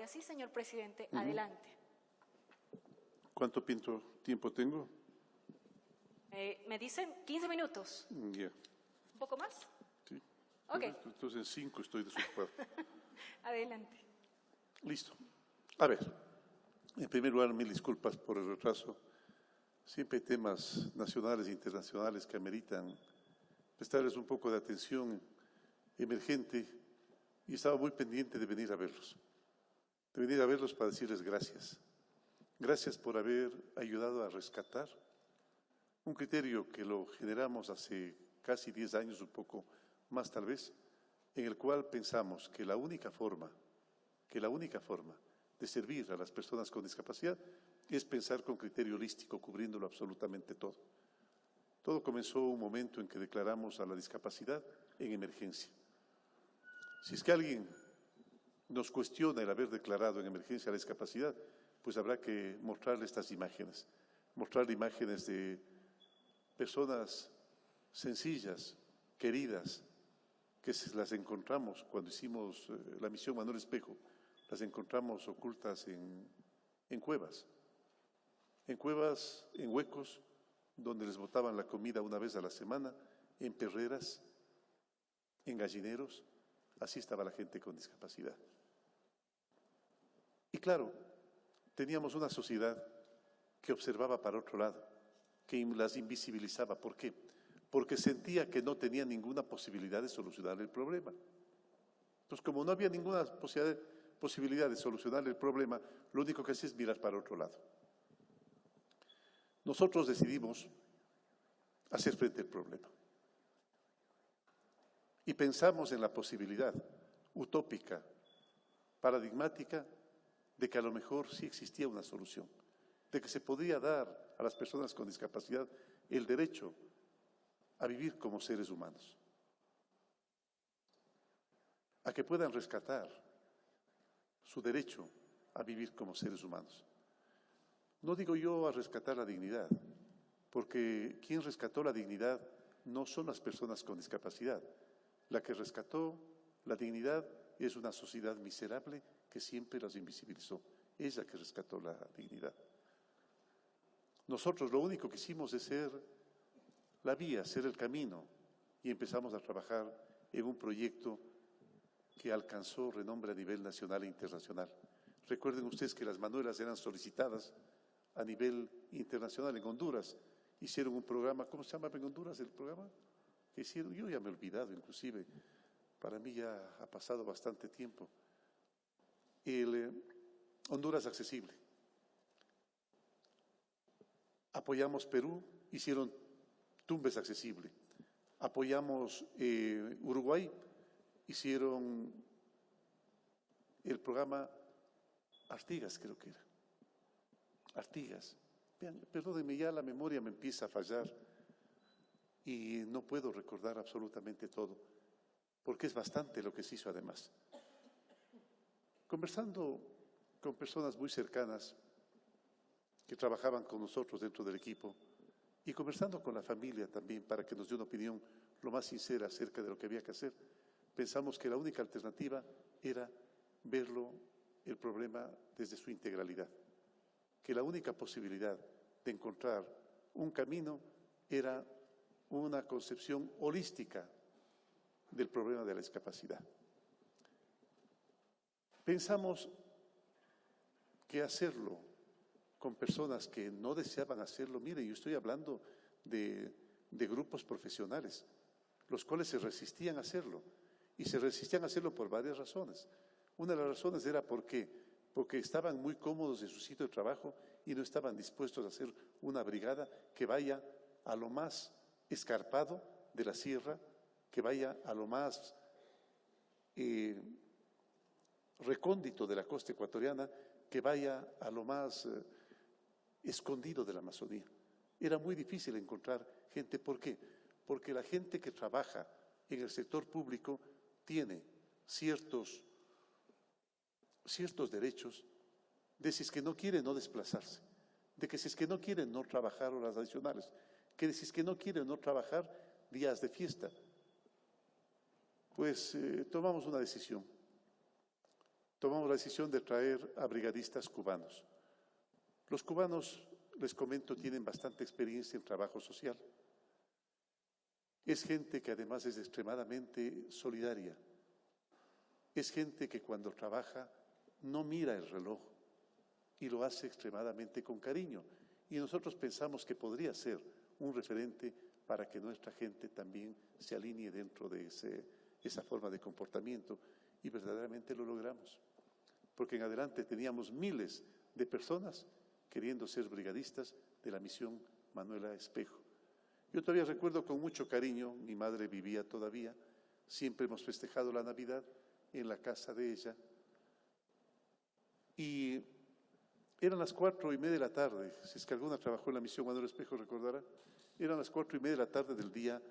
Sí, señor presidente, adelante. ¿Cuánto tiempo tengo? Me dicen 15 minutos. Ya. ¿Un poco más? Sí. Ok. Entonces en 5 estoy desocupado. Adelante. Listo. A ver, en primer lugar, mil disculpas por el retraso. Siempre hay temas nacionales e internacionales que ameritan prestarles un poco de atención emergente y estaba muy pendiente de venir a verlos. De venir a verlos para decirles gracias. Gracias por haber ayudado a rescatar un criterio que lo generamos hace casi 10 años, un poco más tal vez, en el cual pensamos que la única forma de servir a las personas con discapacidad es pensar con criterio holístico, cubriéndolo absolutamente todo. Todo comenzó un momento en que declaramos a la discapacidad en emergencia. Si es que alguien nos cuestiona el haber declarado en emergencia la discapacidad, pues habrá que mostrarle estas imágenes, mostrarle imágenes de personas sencillas, queridas, que las encontramos cuando hicimos la misión Manuel Espejo, las encontramos ocultas en cuevas, en huecos donde les botaban la comida una vez a la semana, en perreras, en gallineros. Así estaba la gente con discapacidad. Y claro, teníamos una sociedad que observaba para otro lado, que las invisibilizaba. ¿Por qué? Porque sentía que no tenía ninguna posibilidad de solucionar el problema. Entonces, como no había ninguna posibilidad de solucionar el problema, lo único que hacía es mirar para otro lado. Nosotros decidimos hacer frente al problema. Y pensamos en la posibilidad utópica, paradigmática, de que a lo mejor sí existía una solución, de que se podía dar a las personas con discapacidad el derecho a vivir como seres humanos, a que puedan rescatar su derecho a vivir como seres humanos. No digo yo a rescatar la dignidad, porque quien rescató la dignidad no son las personas con discapacidad. La que rescató la dignidad es una sociedad miserable que siempre las invisibilizó. Es la que rescató la dignidad. Nosotros lo único que hicimos es ser la vía, ser el camino, y empezamos a trabajar en un proyecto que alcanzó renombre a nivel nacional e internacional. Recuerden ustedes que las manuelas eran solicitadas a nivel internacional. En Honduras hicieron un programa, ¿cómo se llama en Honduras el programa? Que hicieron, yo ya me he olvidado inclusive, para mí ya ha pasado bastante tiempo. El Honduras Accesible. Apoyamos Perú, hicieron Tumbes Accesible. Apoyamos Uruguay, hicieron el programa Artigas, creo que era. Artigas. Vean, perdónenme, ya la memoria me empieza a fallar y no puedo recordar absolutamente todo, porque es bastante lo que se hizo además. Conversando con personas muy cercanas que trabajaban con nosotros dentro del equipo y conversando con la familia también para que nos dé una opinión lo más sincera acerca de lo que había que hacer, pensamos que la única alternativa era verlo, el problema, desde su integralidad, que la única posibilidad de encontrar un camino era una concepción holística del problema de la discapacidad. Pensamos que hacerlo con personas que no deseaban hacerlo, mire, yo estoy hablando de grupos profesionales, los cuales se resistían a hacerlo, y se resistían a hacerlo por varias razones. Una de las razones era porque estaban muy cómodos en su sitio de trabajo y no estaban dispuestos a hacer una brigada que vaya a lo más escarpado de la sierra, que vaya a lo más recóndito de la costa ecuatoriana, que vaya a lo más escondido de la Amazonía. Era muy difícil encontrar gente. ¿Por qué? Porque la gente que trabaja en el sector público tiene ciertos derechos de si es que no quiere no desplazarse, de que si es que no quiere no trabajar horas adicionales, que si es que no quiere no trabajar días de fiesta. Pues tomamos una decisión. tomamos la decisión de traer a brigadistas cubanos. Los cubanos, les comento, tienen bastante experiencia en trabajo social. Es gente que además es extremadamente solidaria. Es gente que cuando trabaja no mira el reloj y lo hace extremadamente con cariño. Y nosotros pensamos que podría ser un referente para que nuestra gente también se alinee dentro de esa forma de comportamiento. Y verdaderamente lo logramos. Porque en adelante teníamos miles de personas queriendo ser brigadistas de la misión Manuela Espejo. Yo todavía recuerdo con mucho cariño, mi madre vivía todavía, siempre hemos festejado la Navidad en la casa de ella, y eran las 4:30 de la tarde, si es que alguna trabajó en la misión Manuela Espejo recordará, eran las 4:30 de la tarde del día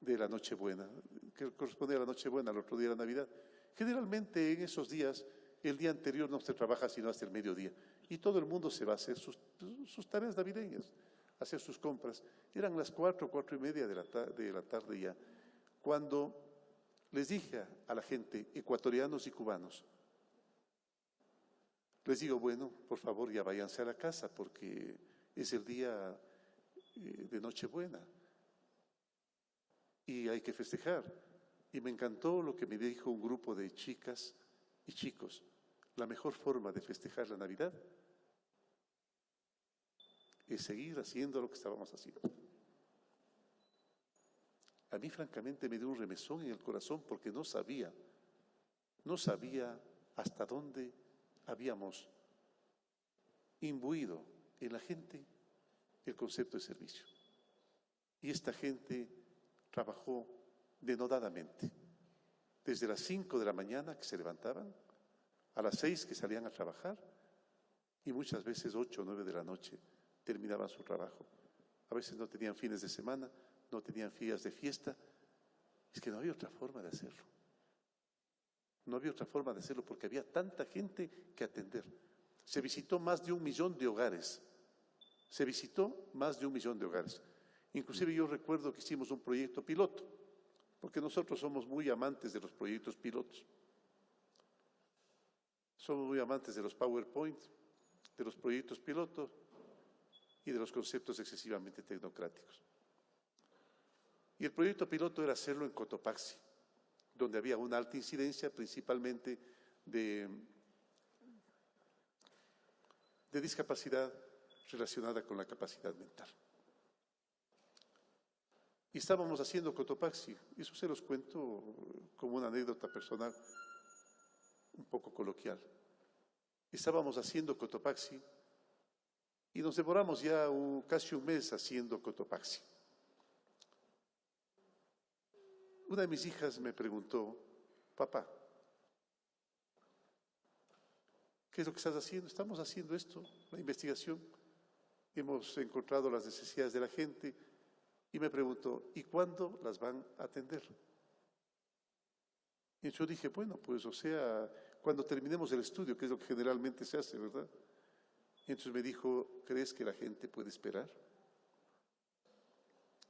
de la Nochebuena, que correspondía a la Nochebuena, al otro día de la Navidad. Generalmente en esos días, el día anterior no se trabaja sino hasta el mediodía, y todo el mundo se va a hacer sus tareas navideñas, a hacer sus compras. Eran las 4:30 de la tarde ya, cuando les dije a la gente, ecuatorianos y cubanos, les digo, bueno, por favor ya váyanse a la casa porque es el día de Nochebuena y hay que festejar. Y me encantó lo que me dijo un grupo de chicas y chicos. La mejor forma de festejar la Navidad es seguir haciendo lo que estábamos haciendo. A mí francamente me dio un remesón en el corazón porque no sabía hasta dónde habíamos imbuido en la gente el concepto de servicio. Y esta gente trabajó denodadamente, desde las 5 de la mañana que se levantaban, a las 6 que salían a trabajar, y muchas veces 8 o 9 de la noche terminaban su trabajo. A veces no tenían fines de semana, no tenían días de fiesta. Es que no había otra forma de hacerlo. No había otra forma de hacerlo porque había tanta gente que atender. Se visitó más de 1 millón de hogares. Se visitó más de 1 millón de hogares. Inclusive yo recuerdo que hicimos un proyecto piloto, porque nosotros somos muy amantes de los proyectos pilotos. Somos muy amantes de los PowerPoint, de los proyectos pilotos y de los conceptos excesivamente tecnocráticos. Y el proyecto piloto era hacerlo en Cotopaxi, donde había una alta incidencia principalmente de discapacidad relacionada con la capacidad mental. Y estábamos haciendo Cotopaxi, y eso se los cuento como una anécdota personal, un poco coloquial. Estábamos haciendo Cotopaxi y nos demoramos ya casi un mes haciendo Cotopaxi. Una de mis hijas me preguntó, papá, ¿qué es lo que estás haciendo? Estamos haciendo esto, la investigación. Hemos encontrado las necesidades de la gente y me preguntó, ¿y cuándo las van a atender? Y yo dije, bueno, pues o sea, cuando terminemos el estudio, que es lo que generalmente se hace, ¿verdad? Y entonces me dijo, ¿crees que la gente puede esperar?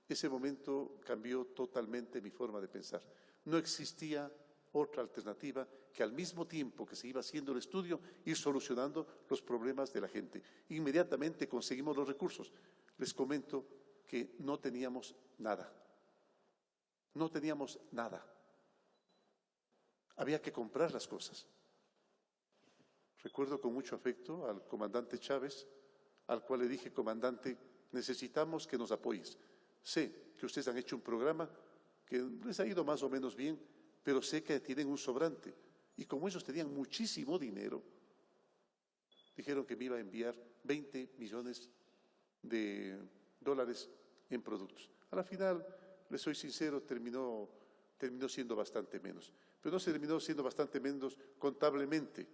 Ese momento cambió totalmente mi forma de pensar. No existía otra alternativa que al mismo tiempo que se iba haciendo el estudio, ir solucionando los problemas de la gente. Inmediatamente conseguimos los recursos. Les comento que no teníamos nada. No teníamos nada. Había que comprar las cosas. Recuerdo con mucho afecto al comandante Chávez, al cual le dije, comandante, necesitamos que nos apoyes. Sé que ustedes han hecho un programa que les ha ido más o menos bien, pero sé que tienen un sobrante. Y como ellos tenían muchísimo dinero, dijeron que me iba a enviar 20 millones de dólares en productos. A la final, les soy sincero, terminó siendo bastante menos. Pero no se terminó siendo bastante menos contablemente,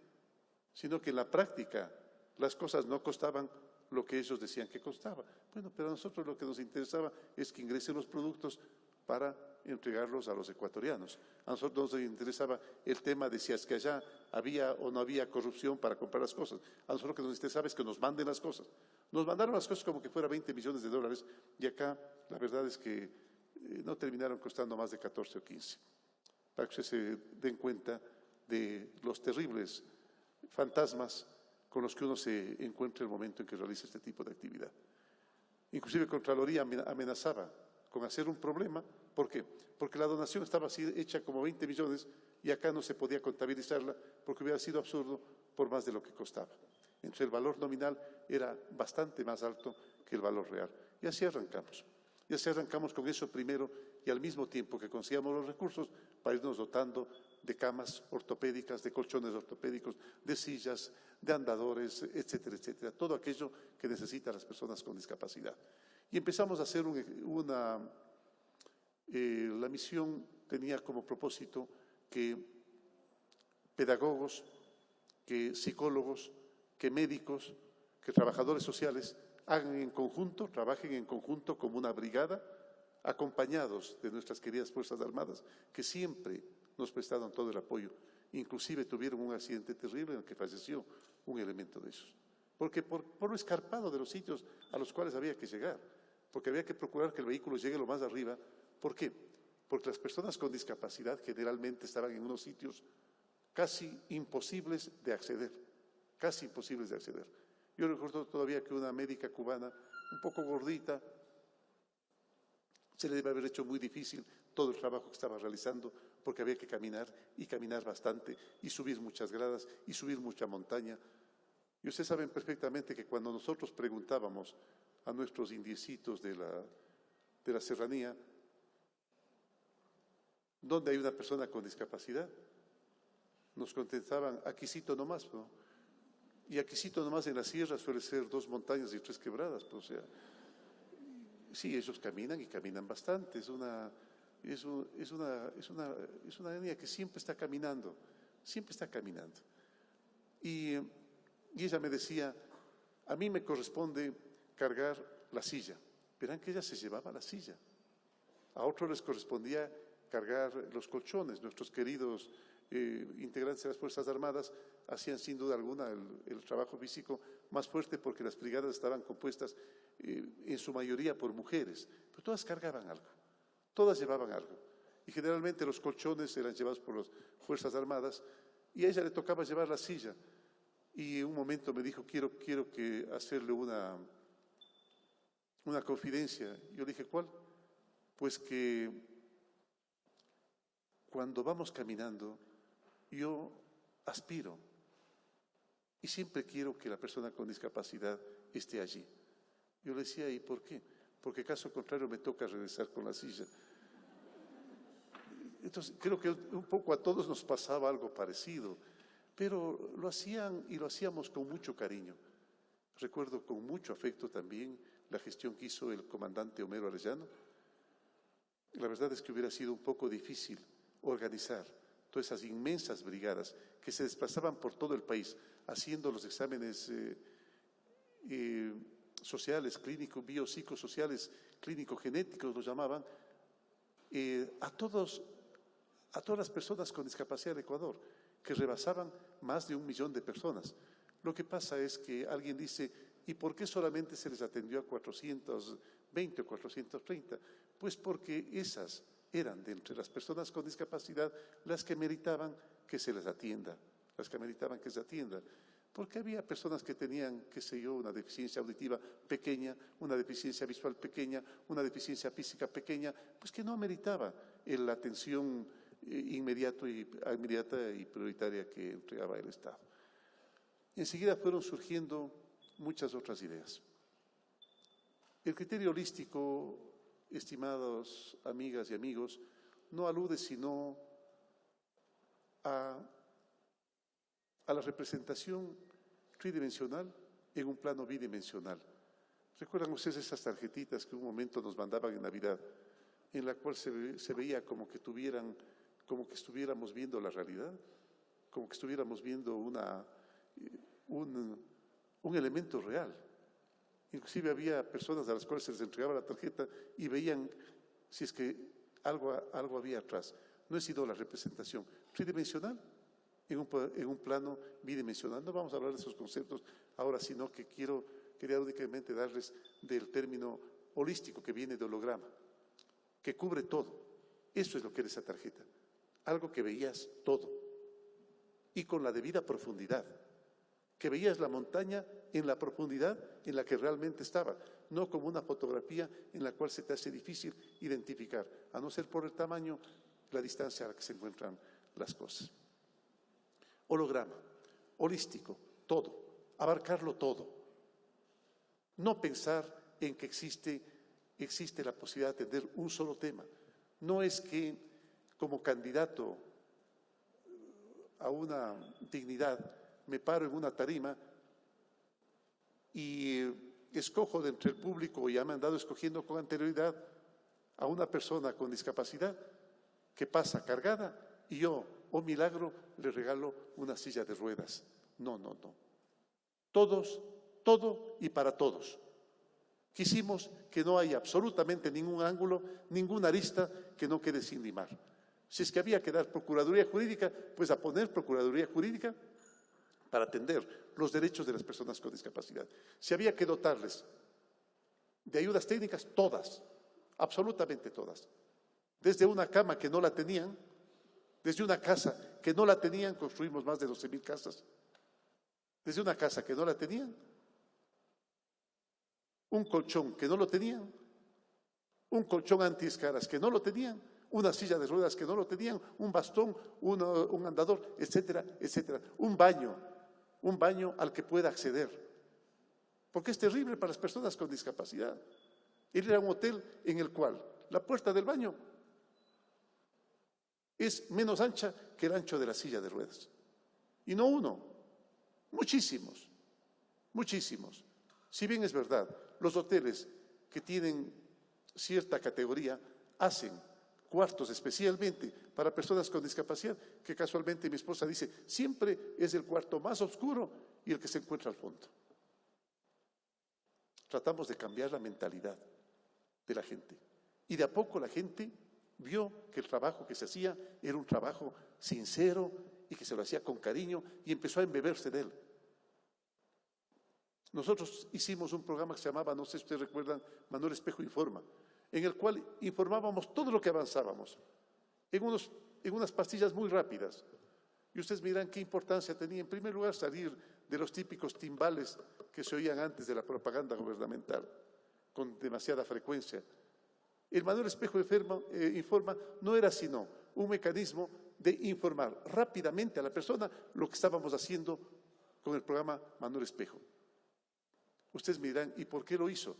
sino que en la práctica las cosas no costaban lo que ellos decían que costaba. Bueno, pero a nosotros lo que nos interesaba es que ingresen los productos para entregarlos a los ecuatorianos. A nosotros nos interesaba el tema de si es que allá había o no había corrupción para comprar las cosas. A nosotros lo que nos interesaba es que nos manden las cosas. Nos mandaron las cosas como que fuera 20 millones de dólares y acá la verdad es que no terminaron costando más de 14 o 15. Para que ustedes se den cuenta de los terribles fantasmas con los que uno se encuentra en el momento en que realiza este tipo de actividad. Inclusive Contraloría amenazaba con hacer un problema. ¿Por qué? Porque la donación estaba así hecha como 20 millones y acá no se podía contabilizarla porque hubiera sido absurdo por más de lo que costaba. Entonces el valor nominal era bastante más alto que el valor real. Y así arrancamos. Y así arrancamos con eso primero y al mismo tiempo que conseguíamos los recursos para irnos dotando de camas ortopédicas, de colchones ortopédicos, de sillas, de andadores, etcétera, etcétera. Todo aquello que necesitan las personas con discapacidad. Y empezamos a hacer la misión tenía como propósito que pedagogos, que psicólogos, que médicos, que trabajadores sociales hagan en conjunto, trabajen en conjunto como una brigada, acompañados de nuestras queridas Fuerzas Armadas, que siempre nos prestaron todo el apoyo. Inclusive tuvieron un accidente terrible en el que falleció un elemento de esos. Porque por lo escarpado de los sitios a los cuales había que llegar, porque había que procurar que el vehículo llegue lo más arriba. ¿Por qué? Porque las personas con discapacidad generalmente estaban en unos sitios casi imposibles de acceder, casi imposibles de acceder. Yo recuerdo todavía que una médica cubana, un poco gordita, se le debe haber hecho muy difícil todo el trabajo que estaba realizando porque había que caminar y caminar bastante y subir muchas gradas y subir mucha montaña. Y ustedes saben perfectamente que cuando nosotros preguntábamos a nuestros indiecitos de la serranía, ¿dónde hay una persona con discapacidad? Nos contestaban, aquícito nomás, ¿no? Y aquícito nomás en la sierra suele ser 2 montañas y 3 quebradas, pues, o sea, sí, ellos caminan y caminan bastante, es una niña que siempre está caminando, siempre está caminando. Y ella me decía, a mí me corresponde cargar la silla. Verán que ella se llevaba la silla. A otros les correspondía cargar los colchones. Nuestros queridos integrantes de las Fuerzas Armadas hacían sin duda alguna el trabajo físico más fuerte porque las brigadas estaban compuestas en su mayoría por mujeres, pero todas cargaban algo, todas llevaban algo. Y generalmente los colchones eran llevados por las Fuerzas Armadas y a ella le tocaba llevar la silla. Y en un momento me dijo, quiero que hacerle una confidencia. Yo le dije, ¿cuál? Pues que cuando vamos caminando, yo aspiro y siempre quiero que la persona con discapacidad esté allí. Yo le decía, ¿y por qué? Porque caso contrario me toca regresar con la silla. Entonces, creo que un poco a todos nos pasaba algo parecido, pero lo hacían y lo hacíamos con mucho cariño. Recuerdo con mucho afecto también la gestión que hizo el comandante Homero Arellano. La verdad es que hubiera sido un poco difícil organizar todas esas inmensas brigadas que se desplazaban por todo el país haciendo los exámenes sociales, clínicos, biopsicosociales, clínico-genéticos, los llamaban, a todas las personas con discapacidad de Ecuador, que rebasaban más de 1 millón de personas. Lo que pasa es que alguien dice, ¿y por qué solamente se les atendió a 420 o 430? Pues porque esas eran de entre las personas con discapacidad las que meritaban que se les atienda, porque había personas que tenían, qué sé yo, una deficiencia auditiva pequeña, una deficiencia visual pequeña, una deficiencia física pequeña, pues que no meritaba la atención inmediata y prioritaria que entregaba el Estado. Enseguida fueron surgiendo muchas otras ideas. El criterio holístico, estimados amigas y amigos, no alude sino a la representación tridimensional en un plano bidimensional. ¿Recuerdan ustedes esas tarjetitas que un momento nos mandaban en Navidad, en la cual se veía como que estuviéramos viendo la realidad, como que estuviéramos viendo un elemento real? Inclusive había personas a las cuales se les entregaba la tarjeta y veían si es que algo había atrás. No es sino la representación tridimensional en un plano bidimensional. No vamos a hablar de esos conceptos ahora, sino que quería únicamente darles del término holístico que viene de holograma, que cubre todo. Eso es lo que era esa tarjeta, algo que veías todo. y con la debida profundidad, que veías la montaña en la profundidad en la que realmente estaba, no como una fotografía en la cual se te hace difícil identificar, a no ser por el tamaño, la distancia a la que se encuentran las cosas. Holograma, holístico, todo, abarcarlo todo. No pensar en que existe la posibilidad de atender un solo tema. No es que como candidato a una dignidad me paro en una tarima y escojo de entre el público, y ya me han dado escogiendo con anterioridad a una persona con discapacidad que pasa cargada y yo, oh milagro, le regalo una silla de ruedas. No, no, no. Todos, todo y para todos. Quisimos que no haya absolutamente ningún ángulo, ninguna arista que no quede sin limar. Si es que había que dar Procuraduría Jurídica, pues a poner Procuraduría Jurídica para atender los derechos de las personas con discapacidad. Si había que dotarles de ayudas técnicas, todas, absolutamente todas. Desde una cama que no la tenían, desde una casa que no la tenían, construimos más de 12.000 casas. Desde una casa que no la tenían, un colchón que no lo tenían, un colchón antiescaras que no lo tenían, una silla de ruedas que no lo tenían, un bastón, un andador, etcétera, etcétera. Un baño al que pueda acceder. Porque es terrible para las personas con discapacidad. Ir a un hotel en el cual la puerta del baño es menos ancha que el ancho de la silla de ruedas. Y no uno, muchísimos, muchísimos. Si bien es verdad, los hoteles que tienen cierta categoría hacen cuartos especialmente para personas con discapacidad, que casualmente mi esposa dice, siempre es el cuarto más oscuro y el que se encuentra al fondo. Tratamos de cambiar la mentalidad de la gente. Y de a poco la gente vio que el trabajo que se hacía era un trabajo sincero y que se lo hacía con cariño y empezó a embeberse de él. Nosotros hicimos un programa que se llamaba, no sé si ustedes recuerdan, Manuel Espejo Informa, en el cual informábamos todo lo que avanzábamos, en unas pastillas muy rápidas. Y ustedes miran qué importancia tenía, en primer lugar, salir de los típicos timbales que se oían antes de la propaganda gubernamental, con demasiada frecuencia. El Manuel Espejo Informa no era sino un mecanismo de informar rápidamente a la persona lo que estábamos haciendo con el programa Manuel Espejo. Ustedes me dirán, ¿y por qué lo hizo?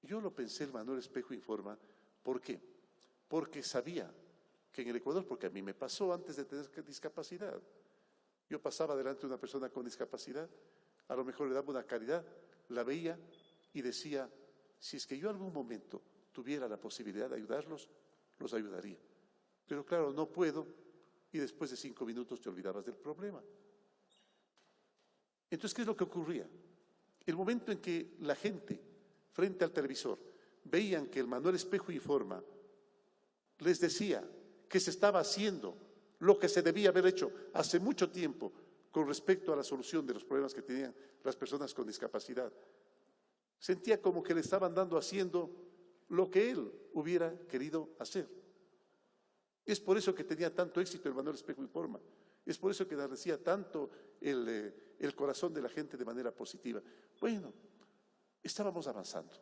Yo lo pensé, el Manuel Espejo Informa, ¿por qué? Porque sabía que en el Ecuador, porque a mí me pasó antes de tener discapacidad, yo pasaba delante de una persona con discapacidad, a lo mejor le daba una caridad, la veía y decía, si es que yo en algún momento tuviera la posibilidad de ayudarlos, los ayudaría. Pero claro, no puedo, y después de 5 minutos te olvidabas del problema. Entonces, ¿qué es lo que ocurría? El momento en que la gente, frente al televisor, veían que el Manuel Espejo Informa les decía que se estaba haciendo lo que se debía haber hecho hace mucho tiempo con respecto a la solución de los problemas que tenían las personas con discapacidad, sentía como que le estaban haciendo lo que él hubiera querido hacer. Es por eso que tenía tanto éxito el Manuel Espejo Informa. Es por eso que enardecía tanto el corazón de la gente de manera positiva. Bueno, estábamos avanzando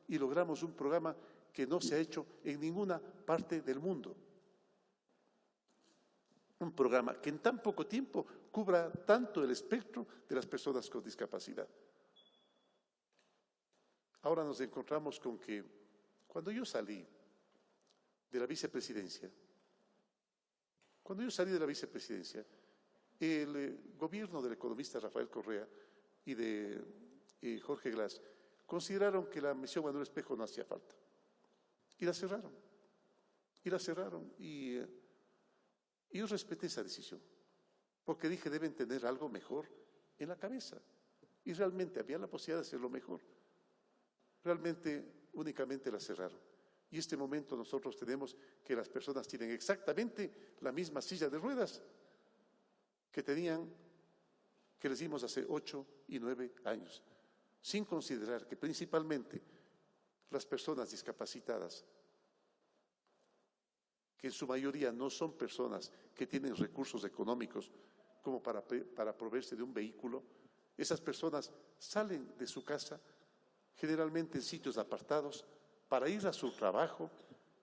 y logramos un programa que no se ha hecho en ninguna parte del mundo. Un programa que en tan poco tiempo cubra tanto el espectro de las personas con discapacidad. Ahora nos encontramos con que cuando yo salí de la vicepresidencia, el gobierno del economista Rafael Correa y de Jorge Glass consideraron que la misión Manuel Espejo no hacía falta. Y la cerraron. Y yo respeté esa decisión, porque dije, deben tener algo mejor en la cabeza. Y realmente había la posibilidad de hacerlo mejor. Realmente únicamente la cerraron. Y en este momento nosotros tenemos que las personas tienen exactamente la misma silla de ruedas que les dimos hace 8 y 9 años, sin considerar que principalmente las personas discapacitadas que en su mayoría no son personas que tienen recursos económicos como para proveerse de un vehículo, esas personas salen de su casa, generalmente en sitios apartados, para ir a su trabajo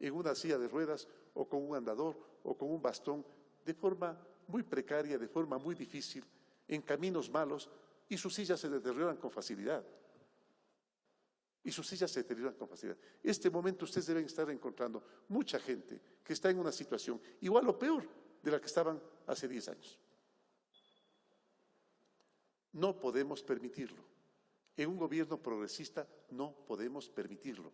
en una silla de ruedas o con un andador o con un bastón, de forma muy precaria, de forma muy difícil, en caminos malos, y sus sillas se deterioran con facilidad. Este momento ustedes deben estar encontrando mucha gente que está en una situación igual o peor de la que estaban hace 10 años. No podemos permitirlo. En un gobierno progresista no podemos permitirlo.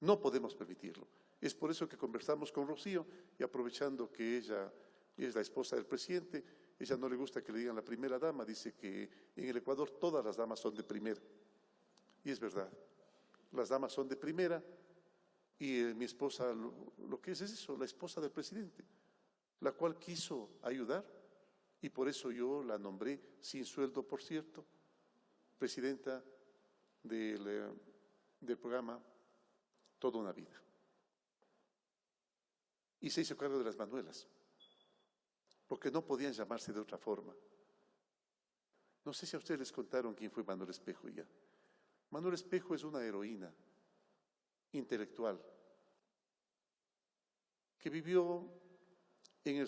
No podemos permitirlo. Es por eso que conversamos con Rocío y aprovechando que ella es la esposa del presidente, ella no le gusta que le digan la primera dama, dice que en el Ecuador todas las damas son de primera. Y es verdad, las damas son de primera y mi esposa lo que es eso, la esposa del presidente, la cual quiso ayudar y por eso yo la nombré, sin sueldo por cierto, presidenta del programa Toda una Vida. Y se hizo cargo de las Manuelas, porque no podían llamarse de otra forma. No sé si a ustedes les contaron quién fue Manuel Espejo ya. Manuel Espejo es una heroína intelectual que vivió en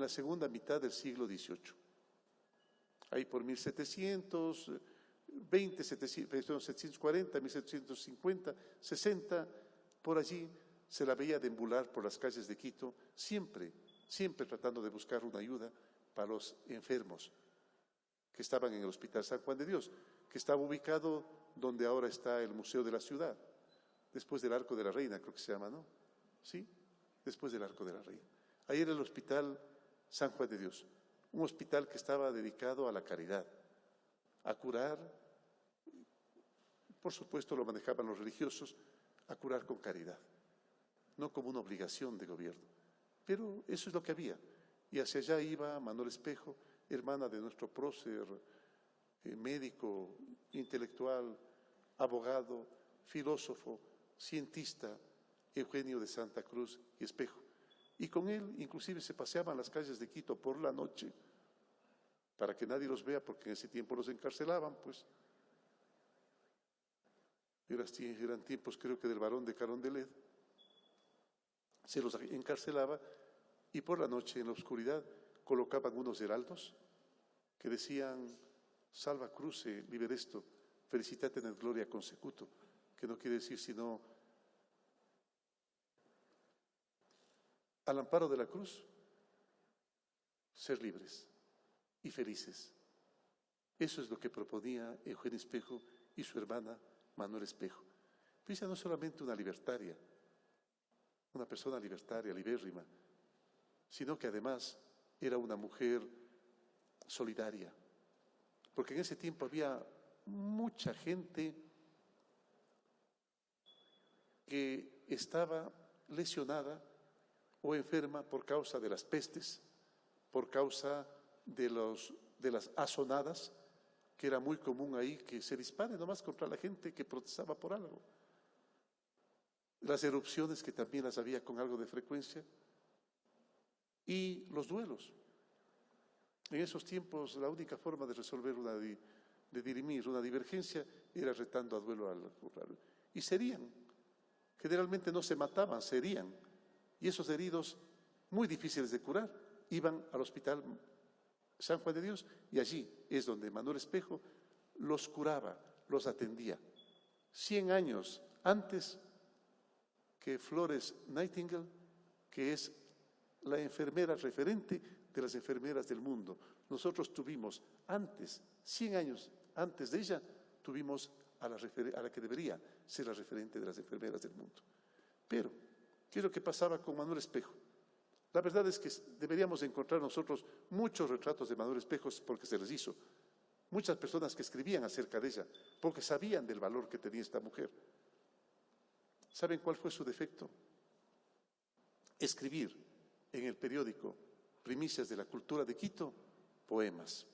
la segunda mitad del siglo XVIII. Ahí por 1740, 1750, 60, por allí se la veía deambular por las calles de Quito, siempre tratando de buscar una ayuda para los enfermos que estaban en el Hospital San Juan de Dios, que estaba ubicado donde ahora está el Museo de la Ciudad, después del Arco de la Reina, creo que se llama, ¿no? ¿Sí? Después del Arco de la Reina. Ahí era el Hospital San Juan de Dios, un hospital que estaba dedicado a la caridad, a curar, por supuesto lo manejaban los religiosos, a curar con caridad, no como una obligación de gobierno. Pero eso es lo que había. Y hacia allá iba Manuel Espejo, hermana de nuestro prócer, médico, intelectual, abogado, filósofo, cientista, Eugenio de Santa Cruz y Espejo. Y con él inclusive se paseaban las calles de Quito por la noche, para que nadie los vea, porque en ese tiempo los encarcelaban, pues. Eran tiempos, creo que del barón de Carondelet. Se los encarcelaba y por la noche, en la oscuridad, colocaban unos heraldos que decían: Salva cruce, liberesto, felicitate en gloria consecuto, que no quiere decir sino al amparo de la cruz, ser libres y felices. Eso es lo que proponía Eugenio Espejo y su hermana Manuel Espejo. Pero ella no solamente una libertaria, una persona libertaria, libérrima, sino que además era una mujer solidaria, porque en ese tiempo había mucha gente que estaba lesionada o enferma por causa de las pestes, por causa de las azonadas, que era muy común ahí que se dispare nomás contra la gente que protestaba por algo. Las erupciones, que también las había con algo de frecuencia, y los duelos. En esos tiempos la única forma de resolver de dirimir una divergencia era retando a duelo al contrario. Y serían, generalmente no se mataban, serían. Y esos heridos, muy difíciles de curar, iban al Hospital San Juan de Dios y allí es donde Manuel Espejo los curaba, los atendía. 100 años antes que Florence Nightingale, que es la enfermera referente de las enfermeras del mundo. Nosotros tuvimos antes, 100 años antes de ella, tuvimos a la que debería ser la referente de las enfermeras del mundo. Pero, ¿qué es lo que pasaba con Manuel Espejo? La verdad es que deberíamos encontrar nosotros muchos retratos de Manuel Espejo porque se les hizo. Muchas personas que escribían acerca de ella, porque sabían del valor que tenía esta mujer. ¿Saben cuál fue su defecto? Escribir en el periódico Primicias de la Cultura de Quito poemas.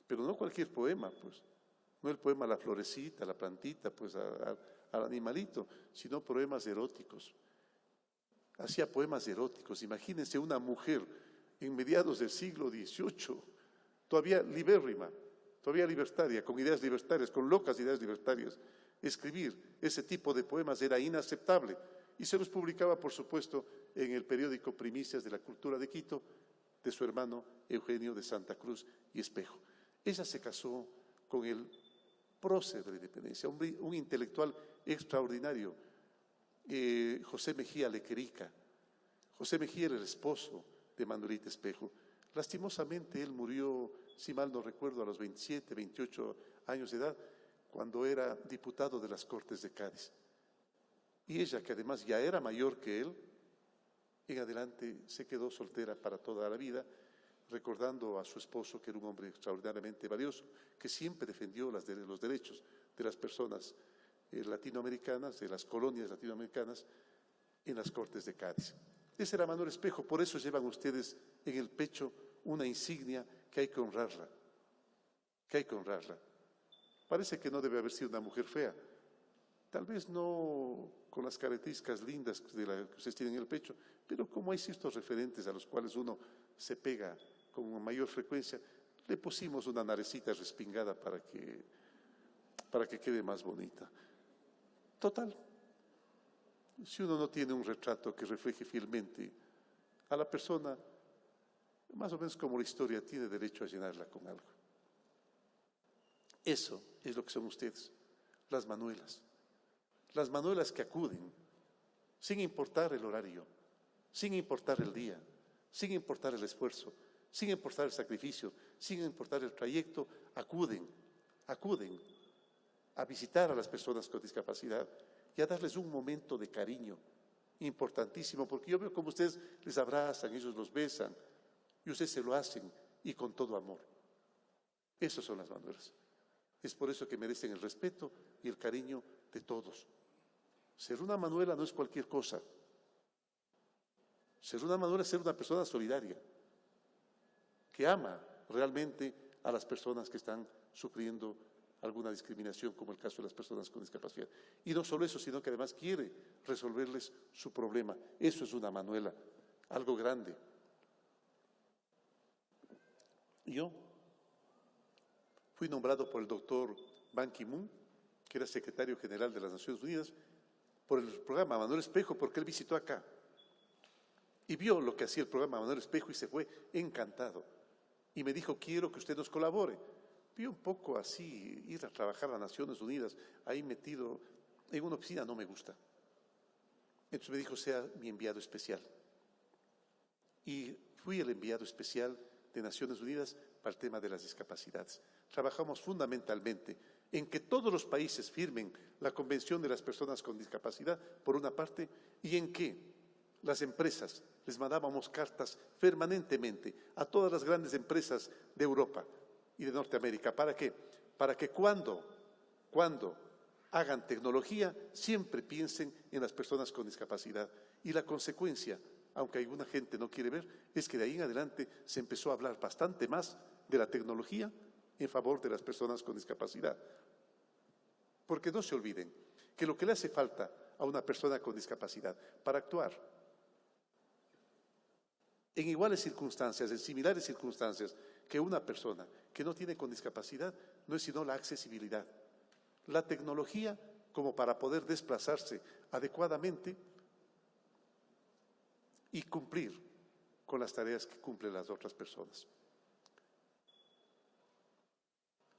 Pero no cualquier poema, pues. No el poema a la florecita, a la plantita, pues al animalito, sino poemas eróticos. hacía poemas eróticos. Imagínense una mujer en mediados del siglo XVIII, todavía libérrima, todavía libertaria, con ideas libertarias, con locas ideas libertarias. Escribir ese tipo de poemas era inaceptable y se los publicaba, por supuesto, en el periódico Primicias de la Cultura de Quito, de su hermano Eugenio de Santa Cruz y Espejo. Ella se casó con el prócer de la independencia, un intelectual extraordinario, José Mejía Lequerica. José Mejía era el esposo de Manuelita Espejo. Lastimosamente él murió, si mal no recuerdo, a los 27, 28 años de edad, cuando era diputado de las Cortes de Cádiz. Y ella, que además ya era mayor que él, en adelante se quedó soltera para toda la vida, recordando a su esposo, que era un hombre extraordinariamente valioso, que siempre defendió los derechos de las personas latinoamericanas, de las colonias latinoamericanas, en las Cortes de Cádiz. Ese era Manuel Espejo, por eso llevan ustedes en el pecho una insignia que hay que honrarla, que hay que honrarla. Parece que no debe haber sido una mujer fea, tal vez no con las características lindas que ustedes tienen en el pecho, pero como hay ciertos referentes a los cuales uno se pega con mayor frecuencia, le pusimos una narecita respingada para que quede más bonita. Total, si uno no tiene un retrato que refleje fielmente a la persona, más o menos como la historia, tiene derecho a llenarla con algo. Eso es lo que son ustedes, las Manuelas. Las Manuelas que acuden, sin importar el horario, sin importar el día, sin importar el esfuerzo, sin importar el sacrificio, sin importar el trayecto, acuden a visitar a las personas con discapacidad y a darles un momento de cariño importantísimo, porque yo veo como ustedes les abrazan, ellos los besan, y ustedes se lo hacen, y con todo amor. Esas son las Manuelas. Es por eso que merecen el respeto y el cariño de todos. Ser una Manuela no es cualquier cosa. Ser una Manuela es ser una persona solidaria, que ama realmente a las personas que están sufriendo alguna discriminación, como el caso de las personas con discapacidad. Y no solo eso, sino que además quiere resolverles su problema. Eso es una Manuela, algo grande. Yo fui nombrado por el doctor Ban Ki-moon, que era secretario general de las Naciones Unidas, por el programa Manuel Espejo, porque él visitó acá y vio lo que hacía el programa Manuel Espejo y se fue encantado. Y me dijo, quiero que usted nos colabore. Vi un poco así, ir a trabajar a las Naciones Unidas, ahí metido en una oficina, no me gusta. Entonces me dijo, sea mi enviado especial. Y fui el enviado especial de Naciones Unidas para el tema de las discapacidades. Trabajamos fundamentalmente en que todos los países firmen la Convención de las Personas con Discapacidad, por una parte, y en que las empresas, les mandábamos cartas permanentemente a todas las grandes empresas de Europa y de Norteamérica. ¿Para qué? Para que cuando hagan tecnología, siempre piensen en las personas con discapacidad. Y la consecuencia, aunque alguna gente no quiere ver, es que de ahí en adelante se empezó a hablar bastante más de la tecnología en favor de las personas con discapacidad. Porque no se olviden que lo que le hace falta a una persona con discapacidad para actuar en iguales circunstancias, en similares circunstancias que una persona que no tiene con discapacidad, no es sino la accesibilidad. La tecnología como para poder desplazarse adecuadamente y cumplir con las tareas que cumplen las otras personas.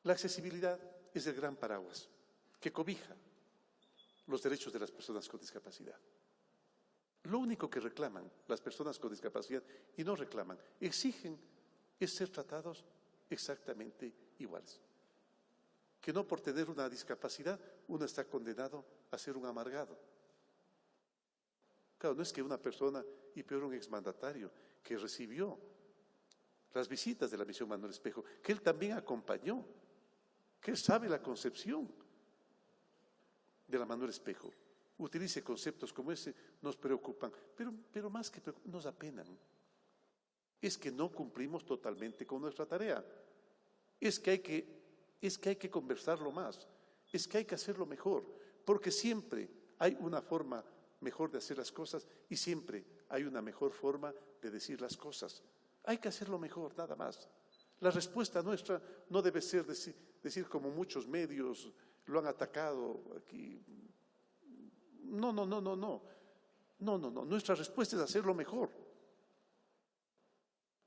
La accesibilidad es el gran paraguas que cobija los derechos de las personas con discapacidad. Lo único que reclaman las personas con discapacidad, y no reclaman, exigen, es ser tratados exactamente iguales. Que no por tener una discapacidad uno está condenado a ser un amargado. Claro, no es que una persona, y peor un exmandatario, que recibió las visitas de la misión Manuel Espejo, que él también acompañó, que él sabe la concepción de la Manuel Espejo, utilice conceptos como ese, nos preocupan, pero más que nos apenan. Es que no cumplimos totalmente con nuestra tarea. Es que hay que conversarlo más, es que hay que hacerlo mejor, porque siempre hay una forma mejor de hacer las cosas y siempre hay una mejor forma de decir las cosas. Hay que hacerlo mejor, nada más. La respuesta nuestra no debe ser decir como muchos medios lo han atacado aquí. No. Nuestra respuesta es hacerlo mejor.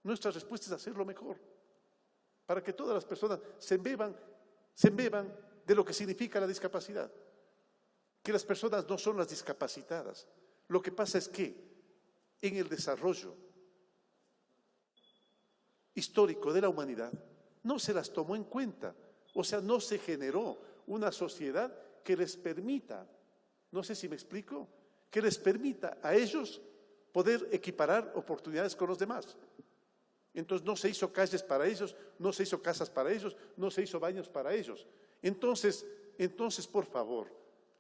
Nuestra respuesta es hacerlo mejor. Para que todas las personas se embeban de lo que significa la discapacidad. Que las personas no son las discapacitadas. Lo que pasa es que en el desarrollo histórico de la humanidad no se las tomó en cuenta. O sea, no se generó una sociedad que les permita, no sé si me explico, que les permita a ellos poder equiparar oportunidades con los demás. Entonces no se hizo calles para ellos, no se hizo casas para ellos, no se hizo baños para ellos. Entonces, por favor,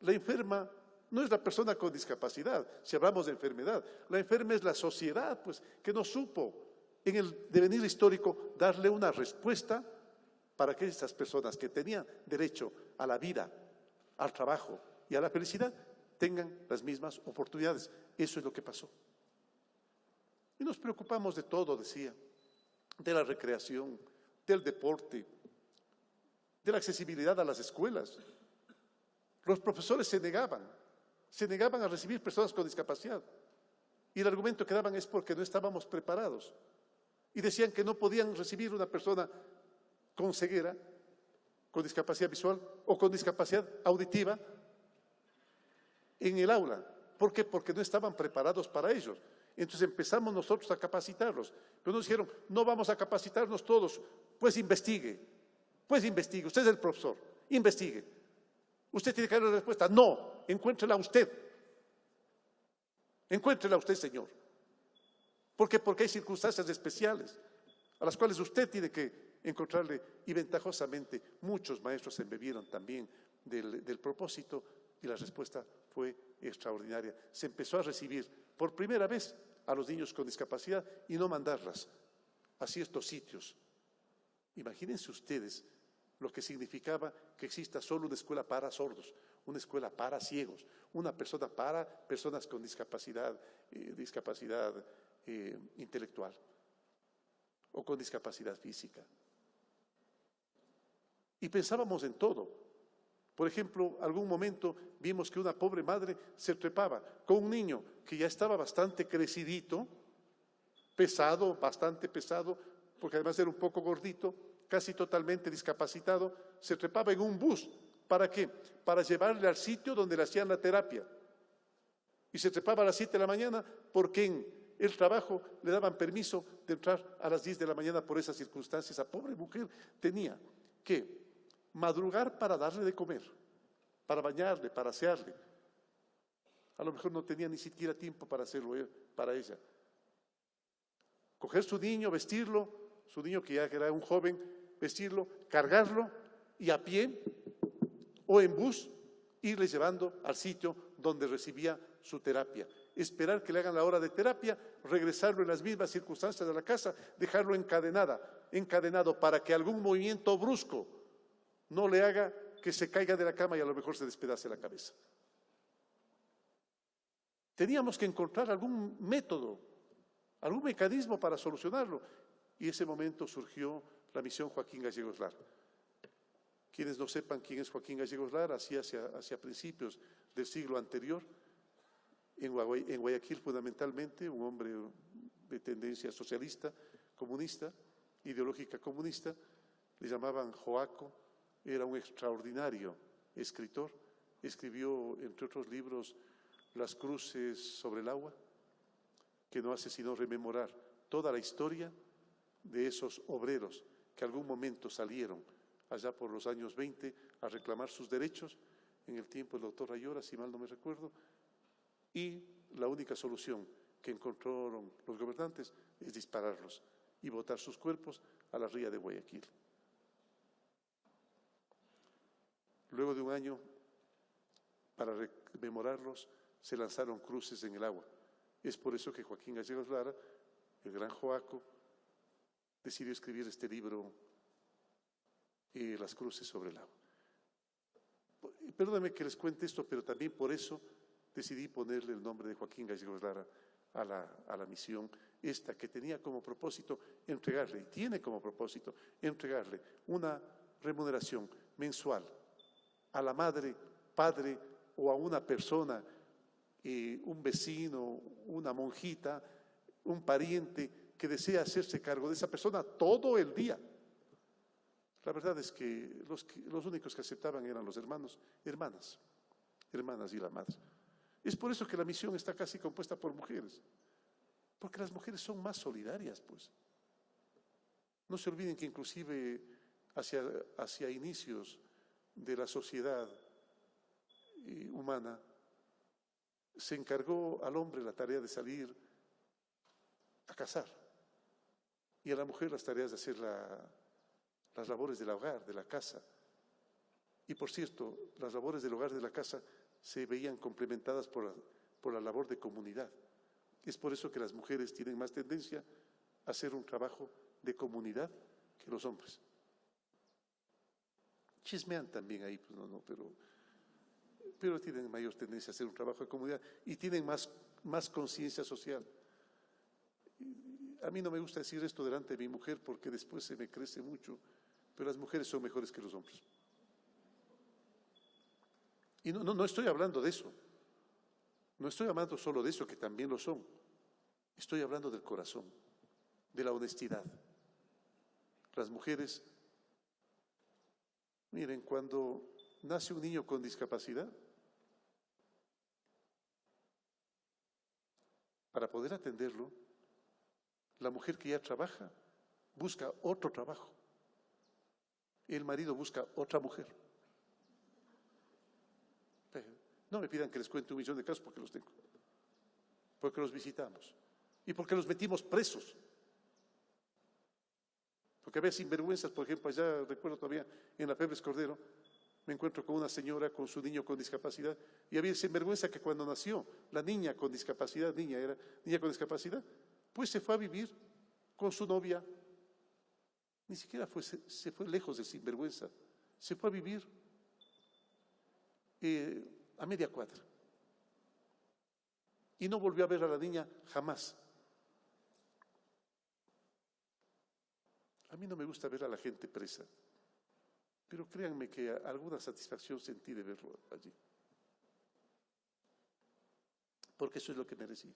la enferma no es la persona con discapacidad, si hablamos de enfermedad. La enferma es la sociedad, pues, que no supo en el devenir histórico darle una respuesta para que estas personas que tenían derecho a la vida, al trabajo y a la felicidad tengan las mismas oportunidades. Eso es lo que pasó. Y nos preocupamos de todo, decía, de la recreación, del deporte, de la accesibilidad a las escuelas. Los profesores se negaban a recibir personas con discapacidad. Y el argumento que daban es porque no estábamos preparados. Y decían que no podían recibir una persona con ceguera, con discapacidad visual o con discapacidad auditiva en el aula. ¿Por qué? Porque no estaban preparados para ellos. Entonces empezamos nosotros a capacitarlos. Pero nos dijeron, no vamos a capacitarnos todos, pues investigue, usted es el profesor, investigue. Usted tiene que dar la respuesta, no, encuéntrela usted, señor. ¿Por qué? Porque hay circunstancias especiales a las cuales usted tiene que encontrarle, y ventajosamente muchos maestros se embebieron también del propósito y la respuesta fue extraordinaria. Se empezó a recibir por primera vez a los niños con discapacidad y no mandarlas a ciertos sitios. Imagínense ustedes lo que significaba que exista solo una escuela para sordos, una escuela para ciegos, una persona para personas con discapacidad intelectual o con discapacidad física. Y pensábamos en todo. Por ejemplo, algún momento vimos que una pobre madre se trepaba con un niño que ya estaba bastante crecidito, pesado, bastante pesado, porque además era un poco gordito, casi totalmente discapacitado, se trepaba en un bus. ¿Para qué? Para llevarle al sitio donde le hacían la terapia. Y se trepaba a las 7 de la mañana porque en el trabajo le daban permiso de entrar a las 10 de la mañana por esas circunstancias. Esa pobre mujer tenía que madrugar para darle de comer, para bañarle, para asearle. A lo mejor no tenía ni siquiera tiempo para hacerlo para ella. Coger su niño, vestirlo, su niño que ya era un joven, vestirlo, cargarlo y a pie o en bus irle llevando al sitio donde recibía su terapia. Esperar que le hagan la hora de terapia, regresarlo en las mismas circunstancias de la casa, dejarlo encadenado para que algún movimiento brusco no le haga que se caiga de la cama y a lo mejor se despedace la cabeza. Teníamos que encontrar algún método, algún mecanismo para solucionarlo. Y en ese momento surgió la misión Joaquín Gallegos Lara. Quienes no sepan quién es Joaquín Gallegos Lara, así hacia principios del siglo anterior, en Guayaquil fundamentalmente, un hombre de tendencia socialista, comunista, ideológica comunista, le llamaban Joaco, era un extraordinario escritor, escribió entre otros libros Las cruces sobre el agua, que no hace sino rememorar toda la historia de esos obreros que algún momento salieron allá por los años 20 a reclamar sus derechos, en el tiempo del doctor Ayora, si mal no me recuerdo, y la única solución que encontraron los gobernantes es dispararlos y botar sus cuerpos a la ría de Guayaquil. Luego de un año, para rememorarlos, se lanzaron cruces en el agua. Es por eso que Joaquín Gallegos Lara, el gran Joaco, decidió escribir este libro, Las cruces sobre el agua. Perdónenme que les cuente esto, pero también por eso decidí ponerle el nombre de Joaquín Gallegos Lara a la misión esta, que tenía como propósito entregarle, y tiene como propósito entregarle una remuneración mensual a la madre, padre o a una persona, un vecino, una monjita, un pariente que desea hacerse cargo de esa persona todo el día. La verdad es que los únicos que aceptaban eran los hermanos, hermanas y la madre. Es por eso que la misión está casi compuesta por mujeres, porque las mujeres son más solidarias, pues. No se olviden que inclusive hacia inicios de la sociedad humana, se encargó al hombre la tarea de salir a cazar y a la mujer las tareas de hacer las labores del hogar, de la casa. Y por cierto, las labores del hogar, de la casa, se veían complementadas por la labor de comunidad. Es por eso que las mujeres tienen más tendencia a hacer un trabajo de comunidad que los hombres. Chismean también ahí, pues pero tienen mayor tendencia a hacer un trabajo de comunidad y tienen más conciencia social. A mí no me gusta decir esto delante de mi mujer porque después se me crece mucho, pero las mujeres son mejores que los hombres. Y no estoy hablando de eso. No estoy hablando solo de eso, que también lo son. Estoy hablando del corazón, de la honestidad. Las mujeres, miren, cuando nace un niño con discapacidad, para poder atenderlo, la mujer que ya trabaja busca otro trabajo. El marido busca otra mujer. No me pidan que les cuente 1.000.000 de casos porque los tengo. Porque los visitamos. Y porque los metimos presos. Porque había sinvergüenzas, por ejemplo, allá recuerdo todavía en la Pebres Cordero, me encuentro con una señora con su niño con discapacidad y había sinvergüenza que cuando nació la niña con discapacidad, pues se fue a vivir con su novia. Ni siquiera se fue lejos del sinvergüenza, se fue a vivir a media cuadra. Y no volvió a ver a la niña jamás. A mí no me gusta ver a la gente presa, pero créanme que alguna satisfacción sentí de verlo allí. Porque eso es lo que merecía.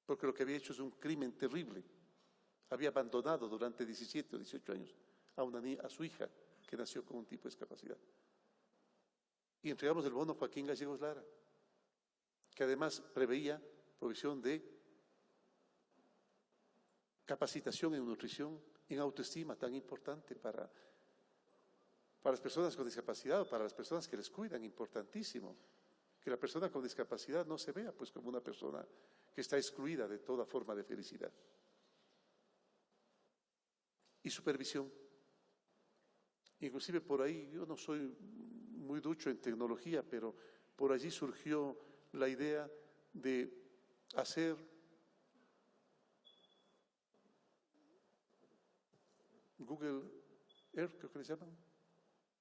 Porque lo que había hecho es un crimen terrible. Había abandonado durante 17 o 18 años a su hija, que nació con un tipo de discapacidad. Y entregamos el bono a Joaquín Gallegos Lara, que además preveía provisión de capacitación en nutrición, en autoestima, tan importante para las personas con discapacidad o para las personas que les cuidan, importantísimo. Que la persona con discapacidad no se vea pues como una persona que está excluida de toda forma de felicidad. Y supervisión. Inclusive por ahí, yo no soy muy ducho en tecnología, pero por allí surgió la idea de hacer Google Earth, creo que le llaman,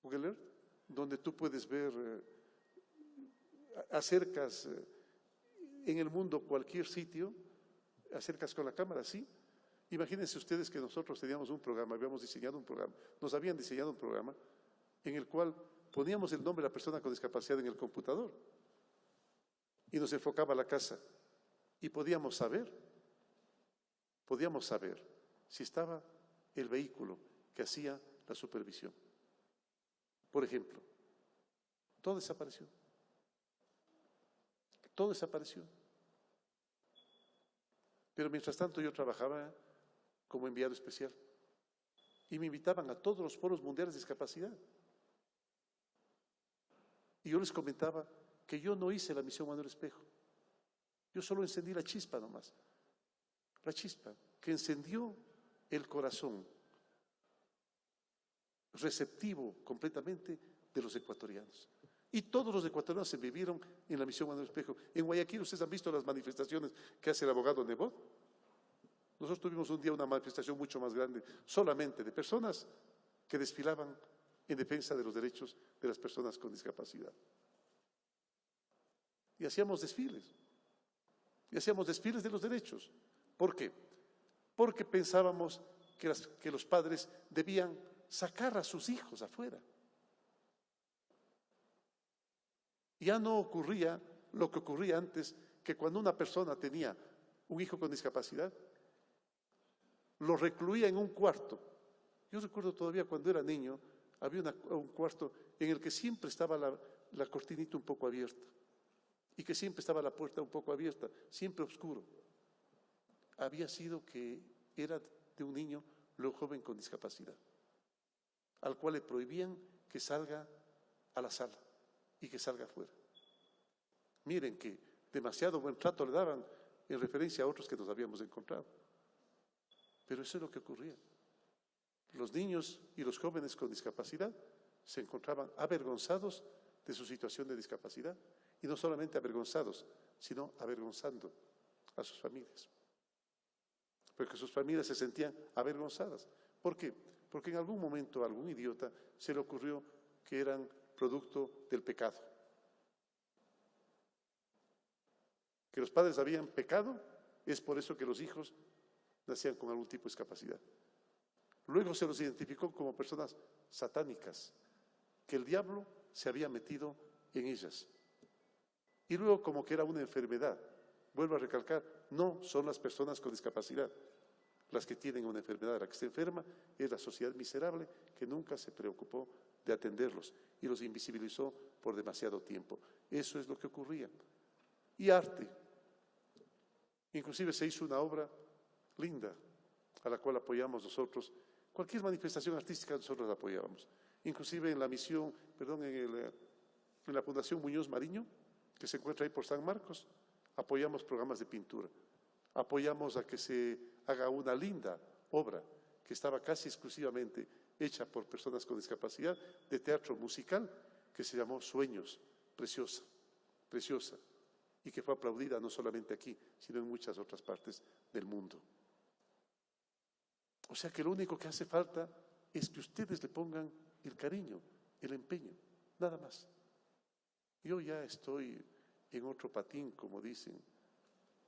Google Earth, donde tú puedes ver, acercas en el mundo cualquier sitio, acercas con la cámara, ¿sí? Imagínense ustedes que nosotros teníamos un programa, habíamos diseñado un programa, nos habían diseñado un programa en el cual poníamos el nombre de la persona con discapacidad en el computador y nos enfocaba la casa y podíamos saber si estaba el vehículo que hacía la supervisión. Por ejemplo, todo desapareció. Todo desapareció. Pero mientras tanto yo trabajaba como enviado especial y me invitaban a todos los foros mundiales de discapacidad. Y yo les comentaba que yo no hice la misión Manuel Espejo. Yo solo encendí la chispa nomás. La chispa que encendió el corazón receptivo completamente de los ecuatorianos. Y todos los ecuatorianos se vivieron en la misión Manuel Espejo. En Guayaquil, ¿ustedes han visto las manifestaciones que hace el abogado Nebot? Nosotros tuvimos un día una manifestación mucho más grande, solamente de personas que desfilaban en defensa de los derechos de las personas con discapacidad. y hacíamos desfiles. Y hacíamos desfiles de los derechos. ¿Por qué? Porque pensábamos que los padres debían sacar a sus hijos afuera. Ya no ocurría lo que ocurría antes, que cuando una persona tenía un hijo con discapacidad, lo recluía en un cuarto. Yo recuerdo todavía cuando era niño, había un cuarto en el que siempre estaba la cortinita un poco abierta y que siempre estaba la puerta un poco abierta, siempre oscuro. Había sido que era de un niño, luego joven con discapacidad, al cual le prohibían que salga a la sala y que salga afuera. Miren que demasiado buen trato le daban en referencia a otros que nos habíamos encontrado. Pero eso es lo que ocurría. Los niños y los jóvenes con discapacidad se encontraban avergonzados de su situación de discapacidad. Y no solamente avergonzados, sino avergonzando a sus familias. Porque sus familias se sentían avergonzadas. ¿Por qué? Porque en algún momento a algún idiota se le ocurrió que eran producto del pecado. Que los padres habían pecado, es por eso que los hijos nacían con algún tipo de discapacidad. Luego se los identificó como personas satánicas, que el diablo se había metido en ellas. Y luego como que era una enfermedad. Vuelvo a recalcar, no son las personas con discapacidad las que tienen una enfermedad. La que está enferma es la sociedad miserable que nunca se preocupó de atenderlos y los invisibilizó por demasiado tiempo. Eso es lo que ocurría. Y arte. Inclusive se hizo una obra linda a la cual apoyamos nosotros. Cualquier manifestación artística nosotros la apoyábamos. Inclusive en la misión, en la Fundación Muñoz Mariño, que se encuentra ahí por San Marcos, apoyamos programas de pintura. Apoyamos a que se haga una linda obra que estaba casi exclusivamente hecha por personas con discapacidad de teatro musical que se llamó Sueños, preciosa, preciosa, y que fue aplaudida no solamente aquí, sino en muchas otras partes del mundo. O sea que lo único que hace falta es que ustedes le pongan el cariño, el empeño, nada más. Yo ya estoy en otro patín, como dicen,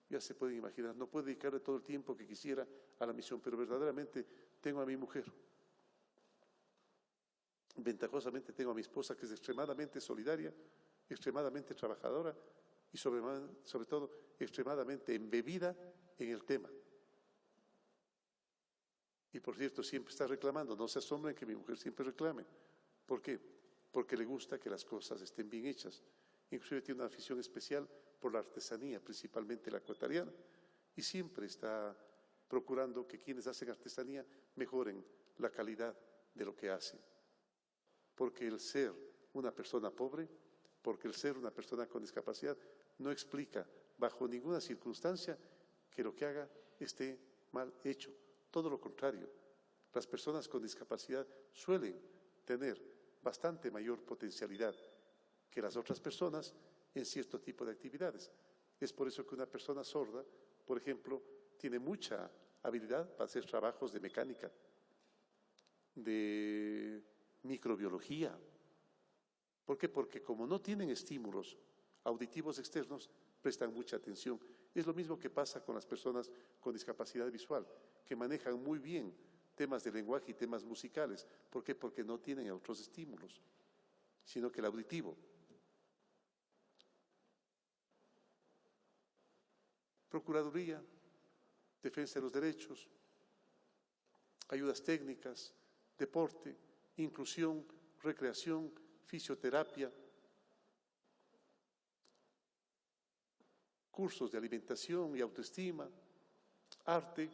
ya se pueden imaginar, no puedo dedicarle todo el tiempo que quisiera a la misión, pero verdaderamente tengo a mi mujer. Ventajosamente tengo a mi esposa, que es extremadamente solidaria, extremadamente trabajadora y sobre todo extremadamente embebida en el tema. Y por cierto, siempre está reclamando, no se asombren que mi mujer siempre reclame. ¿Por qué? Porque le gusta que las cosas estén bien hechas. Inclusive tiene una afición especial por la artesanía, principalmente la ecuatoriana, y siempre está procurando que quienes hacen artesanía mejoren la calidad de lo que hacen. Porque el ser una persona pobre, porque el ser una persona con discapacidad, no explica bajo ninguna circunstancia que lo que haga esté mal hecho. Todo lo contrario, las personas con discapacidad suelen tener bastante mayor potencialidad que las otras personas en cierto tipo de actividades. Es por eso que una persona sorda, por ejemplo, tiene mucha habilidad para hacer trabajos de mecánica, de microbiología. ¿Por qué? Porque como no tienen estímulos auditivos externos, prestan mucha atención. Es lo mismo que pasa con las personas con discapacidad visual, que manejan muy bien temas de lenguaje y temas musicales. ¿Por qué? Porque no tienen otros estímulos, sino que el auditivo. Procuraduría, defensa de los derechos, ayudas técnicas, deporte, inclusión, recreación, fisioterapia, cursos de alimentación y autoestima, arte.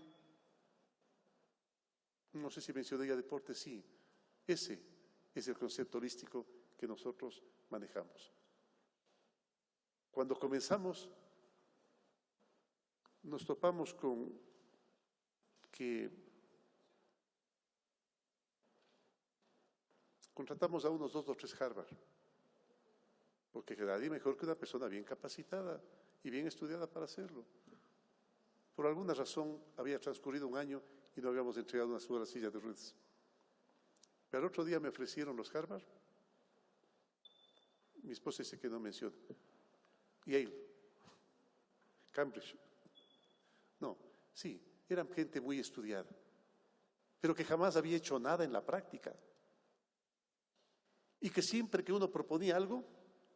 No sé si mencioné ya deporte, sí. Ese es el concepto holístico que nosotros manejamos. Cuando comenzamos, nos topamos con que contratamos a unos 2 o 3 Harvard, porque nadie mejor que una persona bien capacitada y bien estudiada para hacerlo. Por alguna razón había transcurrido un año y no habíamos entregado una sola silla de ruedas. Pero el otro día me ofrecieron los Harvard. Mi esposa dice que no menciona. Yale, Cambridge. No, sí, eran gente muy estudiada, pero que jamás había hecho nada en la práctica. Y que siempre que uno proponía algo,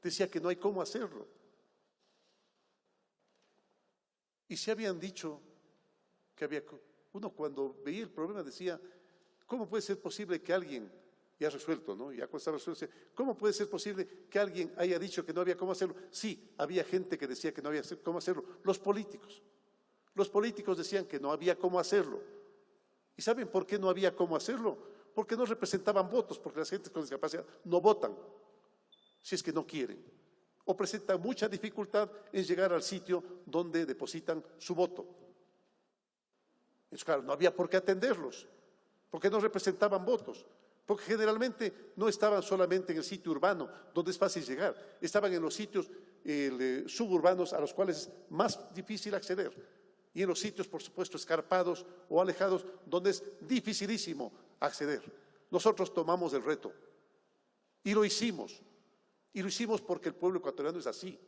decía que no hay cómo hacerlo. Y se habían dicho que había, uno cuando veía el problema decía, ¿cómo puede ser posible que alguien, ya resuelto, ¿no? Ya cuando estaba resuelto, ¿cómo puede ser posible que alguien haya dicho que no había cómo hacerlo? Sí, había gente que decía que no había cómo hacerlo. Los políticos decían que no había cómo hacerlo. ¿Y saben por qué no había cómo hacerlo? Porque no representaban votos, porque las gentes con discapacidad no votan, si es que no quieren, o presentan mucha dificultad en llegar al sitio donde depositan su voto. Entonces, claro, no había por qué atenderlos, porque no representaban votos, porque generalmente no estaban solamente en el sitio urbano, donde es fácil llegar, estaban en los sitios suburbanos a los cuales es más difícil acceder, y en los sitios, por supuesto, escarpados o alejados, donde es dificilísimo acceder. Nosotros tomamos el reto y lo hicimos. Y lo hicimos porque el pueblo ecuatoriano es así.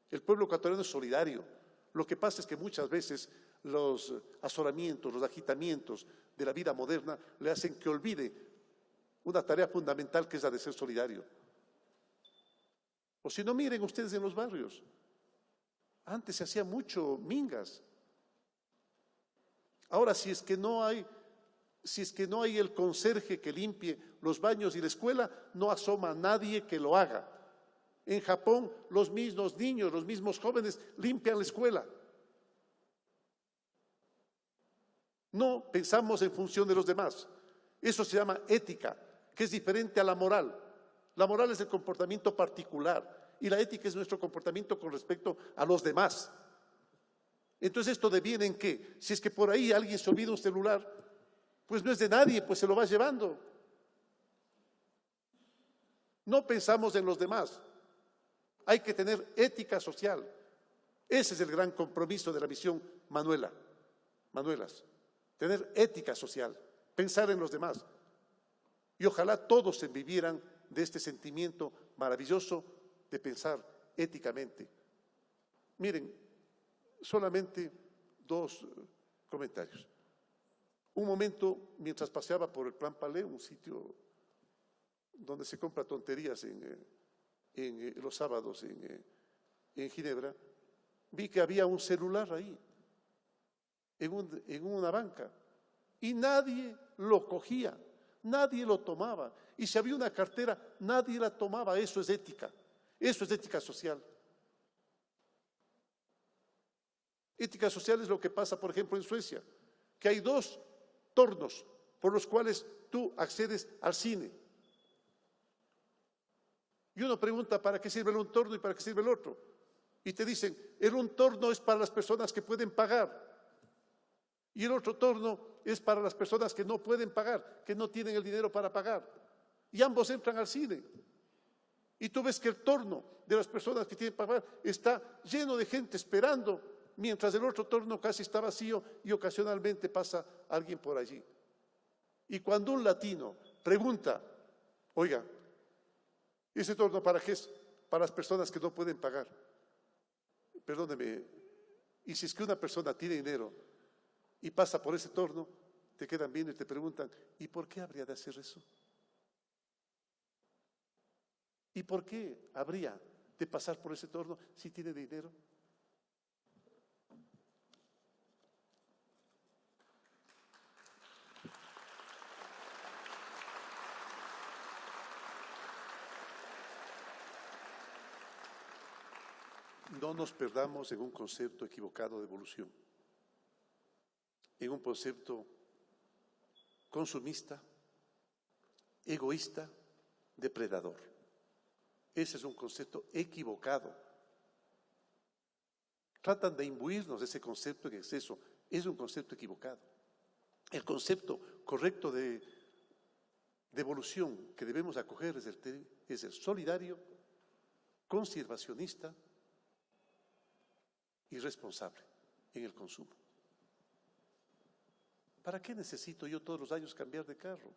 El pueblo ecuatoriano es solidario. Lo que pasa es que muchas veces los azoramientos, los agitamientos de la vida moderna le hacen que olvide una tarea fundamental que es la de ser solidario. O si no, miren ustedes en los barrios. Antes se hacía mucho mingas. Ahora, si es que no hay el conserje que limpie los baños y la escuela, no asoma a nadie que lo haga. En Japón, los mismos niños, los mismos jóvenes limpian la escuela. No pensamos en función de los demás. Eso se llama ética, que es diferente a la moral. La moral es el comportamiento particular y la ética es nuestro comportamiento con respecto a los demás. Entonces, ¿esto deviene en qué? Si es que por ahí alguien se olvida un celular, pues no es de nadie, pues se lo va llevando. No pensamos en los demás. Hay que tener ética social. Ese es el gran compromiso de la misión Manuelas. Tener ética social, pensar en los demás. Y ojalá todos se vivieran de este sentimiento maravilloso de pensar éticamente. Miren, solamente 2 comentarios. Un momento, mientras paseaba por el Plan Palais, un sitio donde se compra tonterías en los sábados en Ginebra, vi que había un celular ahí, en una banca, y nadie lo cogía, nadie lo tomaba. Y si había una cartera, nadie la tomaba. Eso es ética social. Ética social es lo que pasa, por ejemplo, en Suecia, que hay 2 tornos por los cuales tú accedes al cine. Y uno pregunta, ¿para qué sirve el un torno y para qué sirve el otro? Y te dicen, el un torno es para las personas que pueden pagar y el otro torno es para las personas que no pueden pagar, que no tienen el dinero para pagar. Y ambos entran al cine. Y tú ves que el torno de las personas que tienen para pagar está lleno de gente esperando, mientras el otro torno casi está vacío y ocasionalmente pasa alguien por allí. Y cuando un latino pregunta, oiga, ¿ese torno para qué es? Para las personas que no pueden pagar. Perdóneme, y si es que una persona tiene dinero y pasa por ese torno, te quedan viendo y te preguntan, ¿y por qué habría de hacer eso? ¿Y por qué habría de pasar por ese torno si tiene dinero? No nos perdamos en un concepto equivocado de evolución, en un concepto consumista, egoísta, depredador. Ese es un concepto equivocado. Tratan de imbuirnos de ese concepto en exceso. Es un concepto equivocado. El concepto correcto de evolución que debemos acoger es el solidario, conservacionista y responsable en el consumo. ¿Para qué necesito yo todos los años cambiar de carro?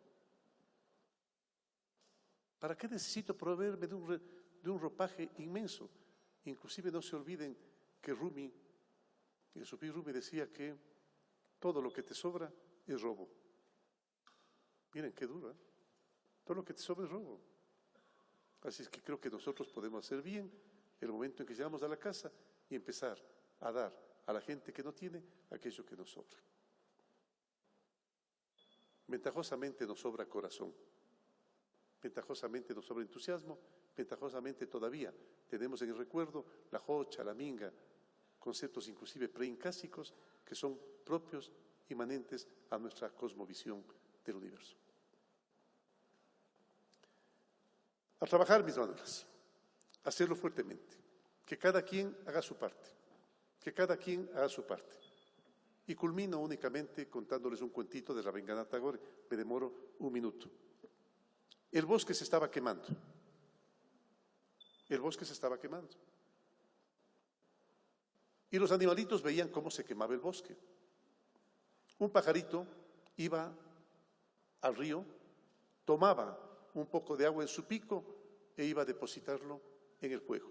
¿Para qué necesito proveerme de un ropaje inmenso? Inclusive no se olviden que Rumi, el sufí Rumi decía que todo lo que te sobra es robo. Miren qué duro, ¿eh? Todo lo que te sobra es robo. Así es que creo que nosotros podemos hacer bien el momento en que llegamos a la casa y empezar a dar a la gente que no tiene aquello que nos sobra. Ventajosamente nos sobra corazón, ventajosamente nos sobra entusiasmo, ventajosamente todavía tenemos en el recuerdo la jocha, la minga, conceptos inclusive preincásicos que son propios, inmanentes a nuestra cosmovisión del universo. A trabajar, mis manuelas, hacerlo fuertemente, que cada quien haga su parte, que cada quien haga su parte. Y culmino únicamente contándoles un cuentito de Rabindranath Tagore, me demoro un minuto. El bosque se estaba quemando, el bosque se estaba quemando. Y los animalitos veían cómo se quemaba el bosque. Un pajarito iba al río, tomaba un poco de agua en su pico e iba a depositarlo en el fuego.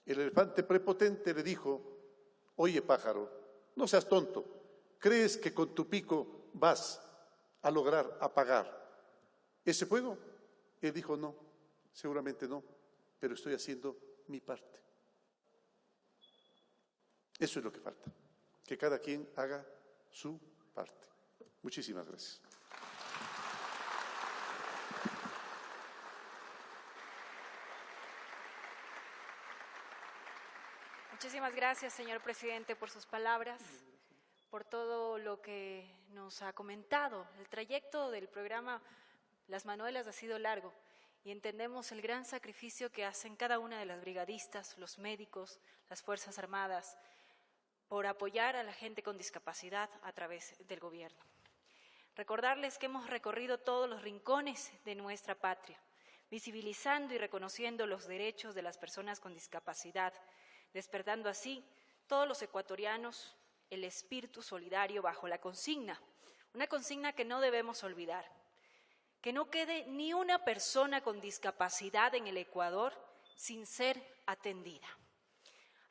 El elefante prepotente le dijo: oye pájaro, no seas tonto, ¿crees que con tu pico vas a lograr apagar ese fuego? Él dijo: no, seguramente no, pero estoy haciendo mi parte. Eso es lo que falta, que cada quien haga su parte. Muchísimas gracias. Muchísimas gracias, señor presidente, por sus palabras, por todo lo que nos ha comentado. El trayecto del programa Las Manuelas ha sido largo y entendemos el gran sacrificio que hacen cada una de las brigadistas, los médicos, las Fuerzas Armadas, por apoyar a la gente con discapacidad a través del gobierno. Recordarles que hemos recorrido todos los rincones de nuestra patria, visibilizando y reconociendo los derechos de las personas con discapacidad, despertando así todos los ecuatorianos el espíritu solidario bajo la consigna, una consigna que no debemos olvidar, que no quede ni una persona con discapacidad en el Ecuador sin ser atendida.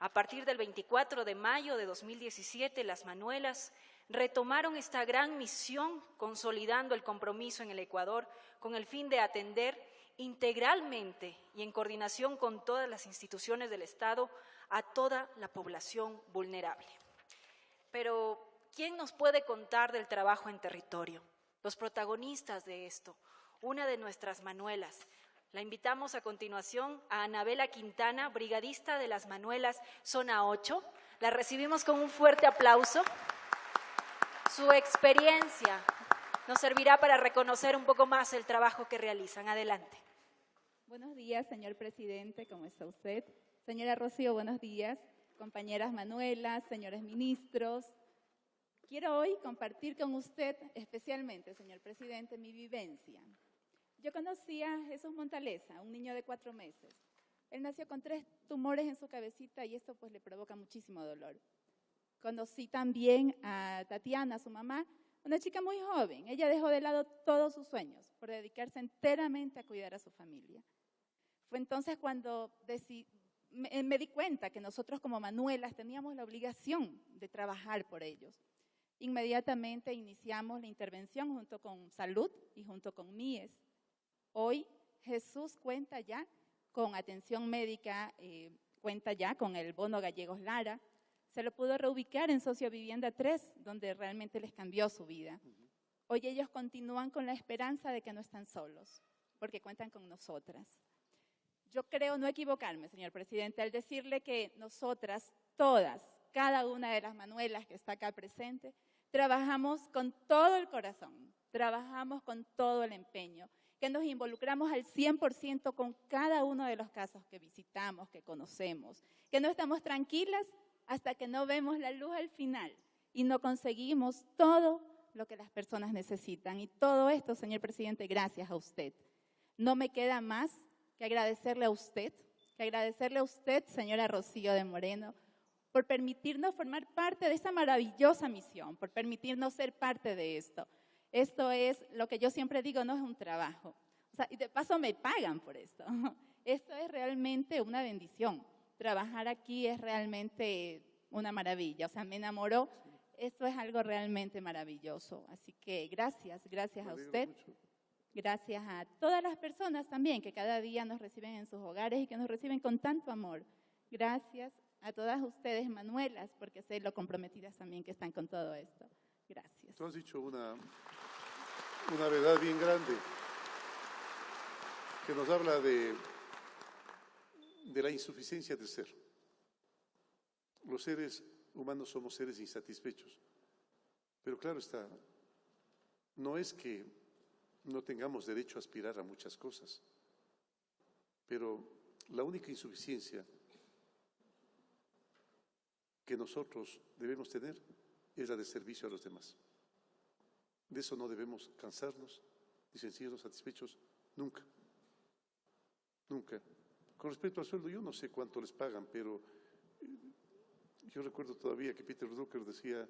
A partir del 24 de mayo de 2017, las Manuelas retomaron esta gran misión, consolidando el compromiso en el Ecuador con el fin de atender integralmente y en coordinación con todas las instituciones del Estado a toda la población vulnerable. Pero, ¿quién nos puede contar del trabajo en territorio? Los protagonistas de esto, una de nuestras Manuelas. La invitamos a continuación a Anabela Quintana, brigadista de las Manuelas Zona 8. La recibimos con un fuerte aplauso. Su experiencia nos servirá para reconocer un poco más el trabajo que realizan. Adelante. Buenos días, señor presidente, ¿cómo está usted? Señora Rocío, buenos días. Compañeras Manuelas, señores ministros. Quiero hoy compartir con usted, especialmente, señor presidente, mi vivencia. Yo conocí a Jesús Montaleza, un niño de 4 meses. Él nació con 3 tumores en su cabecita y esto pues le provoca muchísimo dolor. Conocí también a Tatiana, su mamá, una chica muy joven. Ella dejó de lado todos sus sueños por dedicarse enteramente a cuidar a su familia. Fue entonces cuando me di cuenta que nosotros como Manuelas teníamos la obligación de trabajar por ellos. Inmediatamente iniciamos la intervención junto con Salud y junto con MIES. Hoy Jesús cuenta ya con atención médica, cuenta ya con el bono Gallegos Lara. Se lo pudo reubicar en Sociovivienda 3, donde realmente les cambió su vida. Hoy ellos continúan con la esperanza de que no están solos, porque cuentan con nosotras. Yo creo no equivocarme, señor presidente, al decirle que nosotras, todas, cada una de las Manuelas que está acá presente, trabajamos con todo el corazón, trabajamos con todo el empeño, que nos involucramos al 100% con cada uno de los casos que visitamos, que conocemos, que no estamos tranquilas hasta que no vemos la luz al final y no conseguimos todo lo que las personas necesitan. Y todo esto, señor presidente, gracias a usted. No me queda más que agradecerle a usted, señora Rocío de Moreno, por permitirnos formar parte de esta maravillosa misión, por permitirnos ser parte de esto. Esto es lo que yo siempre digo, no es un trabajo. O sea, y de paso me pagan por esto. Esto es realmente una bendición. Trabajar aquí es realmente una maravilla, o sea, me enamoró. Esto es algo realmente maravilloso. Así que gracias a usted. Mucho. Gracias a todas las personas también que cada día nos reciben en sus hogares y que nos reciben con tanto amor. Gracias a todas ustedes, Manuelas, porque sé lo comprometidas también que están con todo esto. Gracias. Tú has dicho una verdad bien grande que nos habla de la insuficiencia del ser. Los seres humanos somos seres insatisfechos, pero claro está, no es que no tengamos derecho a aspirar a muchas cosas, pero la única insuficiencia que nosotros debemos tener es la de servicio a los demás. De eso no debemos cansarnos ni sentirnos satisfechos nunca, nunca. Con respecto al sueldo, yo no sé cuánto les pagan, pero yo recuerdo todavía que Peter Drucker decía: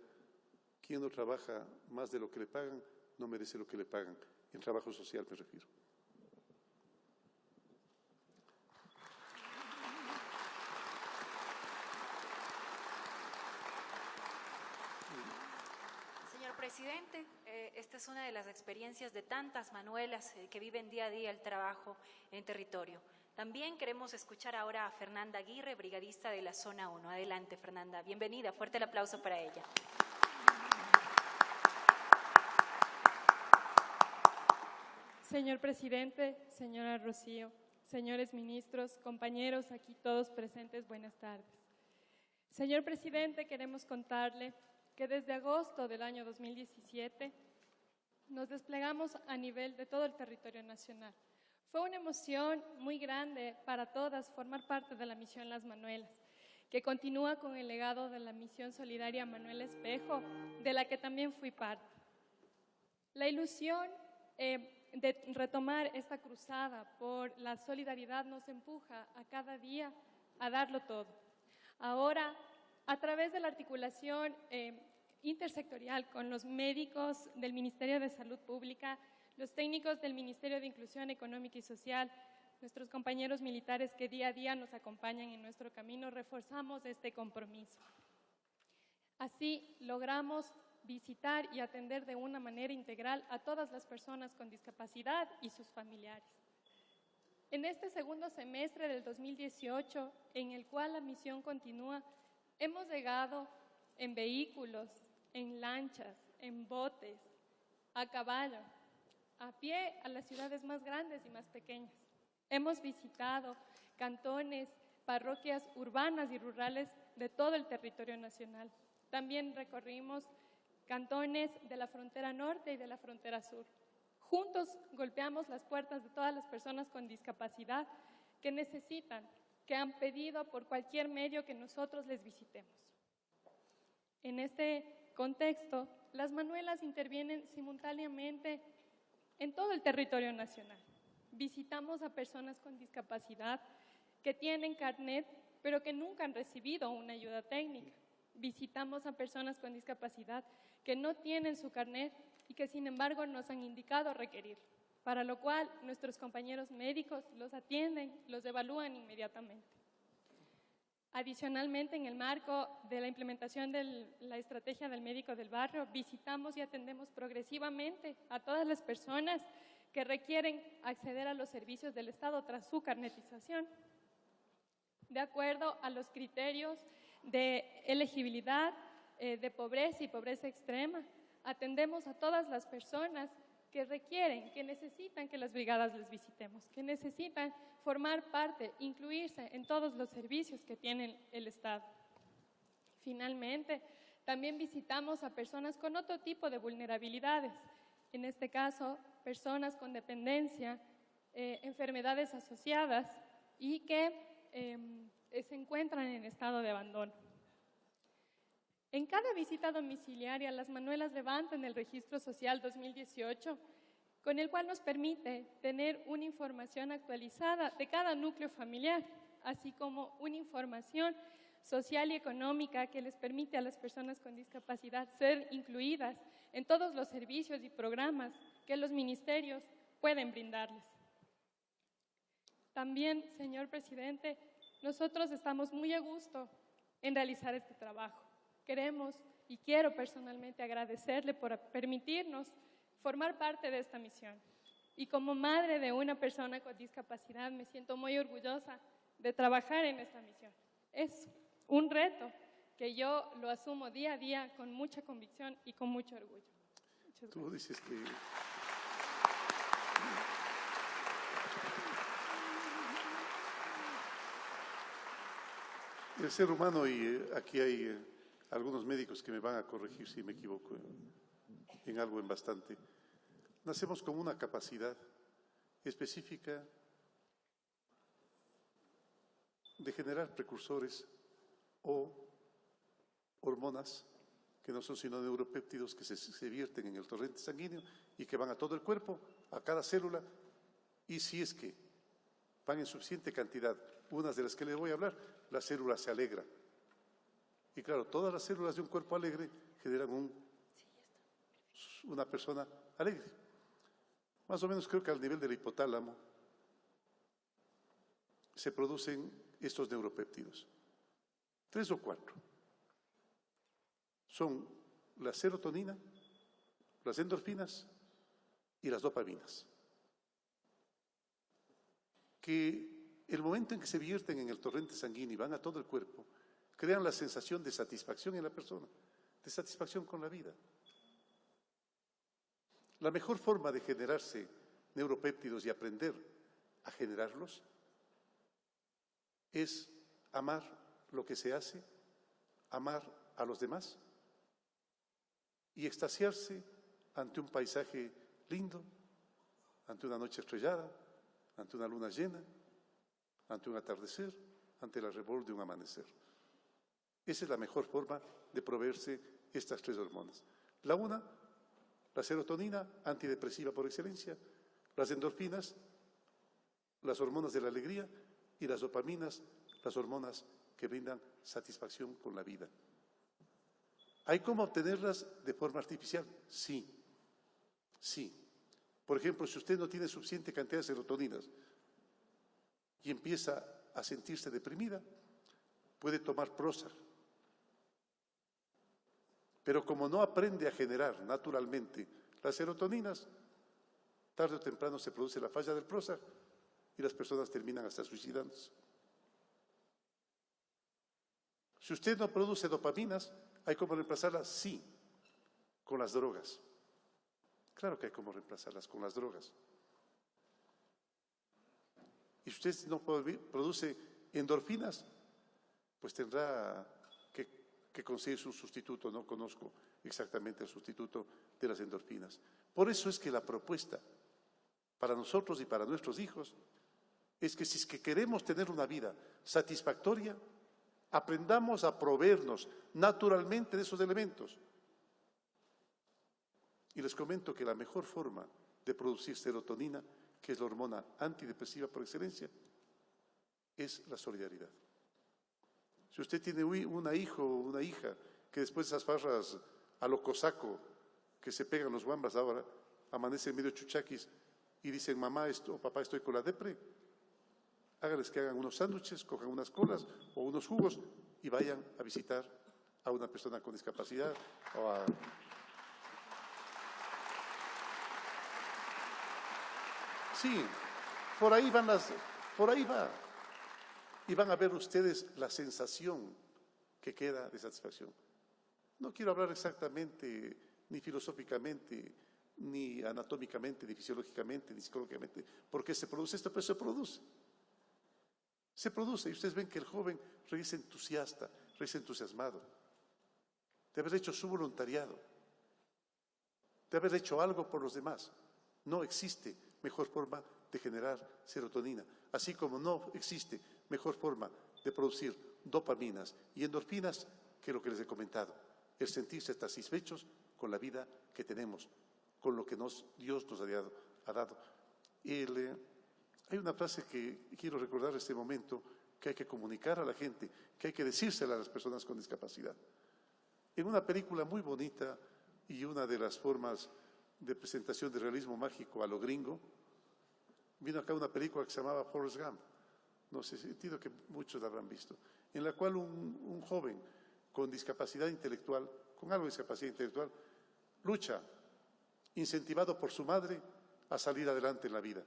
quien no trabaja más de lo que le pagan, no merece lo que le pagan. En trabajo social me refiero. Señor presidente, esta es una de las experiencias de tantas Manuelas que viven día a día el trabajo en territorio. También queremos escuchar ahora a Fernanda Aguirre, brigadista de la Zona 1. Adelante, Fernanda. Bienvenida. Fuerte el aplauso para ella. Señor presidente, señora Rocío, señores ministros, compañeros aquí todos presentes, buenas tardes. Señor presidente, queremos contarle que desde agosto del año 2017 nos desplegamos a nivel de todo el territorio nacional. Fue una emoción muy grande para todas formar parte de la misión Las Manuelas, que continúa con el legado de la misión solidaria Manuel Espejo, de la que también fui parte. La ilusión de retomar esta cruzada por la solidaridad nos empuja a cada día a darlo todo. Ahora, a través de la articulación intersectorial con los médicos del Ministerio de Salud Pública, los técnicos del Ministerio de Inclusión Económica y Social, nuestros compañeros militares que día a día nos acompañan en nuestro camino, reforzamos este compromiso. Así logramos visitar y atender de una manera integral a todas las personas con discapacidad y sus familiares. En este segundo semestre del 2018, en el cual la misión continúa, hemos llegado en vehículos, en lanchas, en botes, a caballo, a pie a las ciudades más grandes y más pequeñas. Hemos visitado cantones, parroquias urbanas y rurales de todo el territorio nacional. También recorrimos cantones de la frontera norte y de la frontera sur. Juntos golpeamos las puertas de todas las personas con discapacidad que necesitan, que han pedido por cualquier medio que nosotros les visitemos. En este contexto, las Manuelas intervienen simultáneamente en todo el territorio nacional. Visitamos a personas con discapacidad que tienen carnet, pero que nunca han recibido una ayuda técnica. Visitamos a personas con discapacidad que no tienen su carnet y que sin embargo nos han indicado requerir, para lo cual nuestros compañeros médicos los atienden, los evalúan inmediatamente. Adicionalmente, en el marco de la implementación de la estrategia del médico del barrio, visitamos y atendemos progresivamente a todas las personas que requieren acceder a los servicios del Estado tras su carnetización, de acuerdo a los criterios de elegibilidad, de pobreza y pobreza extrema. Atendemos a todas las personas que requieren, que necesitan que las brigadas les visitemos, que necesitan formar parte, incluirse en todos los servicios que tiene el Estado. Finalmente, también visitamos a personas con otro tipo de vulnerabilidades, en este caso, personas con dependencia, enfermedades asociadas y que se encuentran en estado de abandono. En cada visita domiciliaria, las Manuelas levantan el Registro Social 2018, con el cual nos permite tener una información actualizada de cada núcleo familiar, así como una información social y económica que les permite a las personas con discapacidad ser incluidas en todos los servicios y programas que los ministerios pueden brindarles. También, señor presidente, nosotros estamos muy a gusto en realizar este trabajo. Queremos y quiero personalmente agradecerle por permitirnos formar parte de esta misión. Y como madre de una persona con discapacidad, me siento muy orgullosa de trabajar en esta misión. Es un reto que yo lo asumo día a día con mucha convicción y con mucho orgullo. Muchas Tú gracias. dices que el ser humano, y aquí hay algunos médicos que me van a corregir si me equivoco en algo en bastante, nacemos con una capacidad específica de generar precursores o hormonas que no son sino neuropéptidos que se vierten en el torrente sanguíneo y que van a todo el cuerpo, a cada célula, y si es que van en suficiente cantidad, unas de las que les voy a hablar, la célula se alegra. Y claro, todas las células de un cuerpo alegre generan una persona alegre. Más o menos creo que al nivel del hipotálamo se producen estos neuropéptidos. 3 o 4. Son la serotonina, las endorfinas y las dopaminas. Que el momento en que se vierten en el torrente sanguíneo y van a todo el cuerpo, crean la sensación de satisfacción en la persona, de satisfacción con la vida. La mejor forma de generarse neuropéptidos y aprender a generarlos es amar lo que se hace, amar a los demás y extasiarse ante un paisaje lindo, ante una noche estrellada, ante una luna llena, ante un atardecer, ante el arrebol de un amanecer. Esa es la mejor forma de proveerse estas 3 hormonas. La una, la serotonina, antidepresiva por excelencia, las endorfinas, las hormonas de la alegría, y las dopaminas, las hormonas que brindan satisfacción con la vida. ¿Hay cómo obtenerlas de forma artificial? Sí, sí. Por ejemplo, si usted no tiene suficiente cantidad de serotoninas y empieza a sentirse deprimida, puede tomar Prozac. Pero como no aprende a generar naturalmente las serotoninas, tarde o temprano se produce la falla del Prozac y las personas terminan hasta suicidándose. Si usted no produce dopaminas, ¿hay cómo reemplazarlas? Sí, con las drogas. Claro que hay cómo reemplazarlas con las drogas. Y si usted no produce endorfinas, pues tendrá que conseguirse un sustituto. No conozco exactamente el sustituto de las endorfinas. Por eso es que la propuesta para nosotros y para nuestros hijos es que si es que queremos tener una vida satisfactoria, aprendamos a proveernos naturalmente de esos elementos. Y les comento que la mejor forma de producir serotonina, que es la hormona antidepresiva por excelencia, es la solidaridad. Si usted tiene un hijo o una hija que después de esas farras a lo cosaco que se pegan los guambas ahora, amanecen medio chuchaquis y dicen, mamá o papá, estoy con la depre, háganles que hagan unos sándwiches, cojan unas colas o unos jugos y vayan a visitar a una persona con discapacidad o a... Sí, por ahí va. Y van a ver ustedes la sensación que queda de satisfacción. No quiero hablar exactamente, ni filosóficamente, ni anatómicamente, ni fisiológicamente, ni psicológicamente, por qué se produce esto, pero se produce. Se produce y ustedes ven que el joven regresa entusiasta, regresa entusiasmado, de haber hecho su voluntariado, de haber hecho algo por los demás. No existe mejor forma de generar serotonina, así como no existe mejor forma de producir dopaminas y endorfinas que lo que les he comentado, el sentirse satisfechos con la vida que tenemos, con lo que Dios nos ha dado. Hay una frase que quiero recordar en este momento, que hay que comunicar a la gente, que hay que decírsela a las personas con discapacidad. En una película muy bonita y una de las formas de presentación de realismo mágico a lo gringo, Vino acá una película que se llamaba Forrest Gump, no sé, entiendo que muchos la habrán visto, en la cual un joven con discapacidad intelectual, con algo de discapacidad intelectual, lucha, incentivado por su madre, a salir adelante en la vida.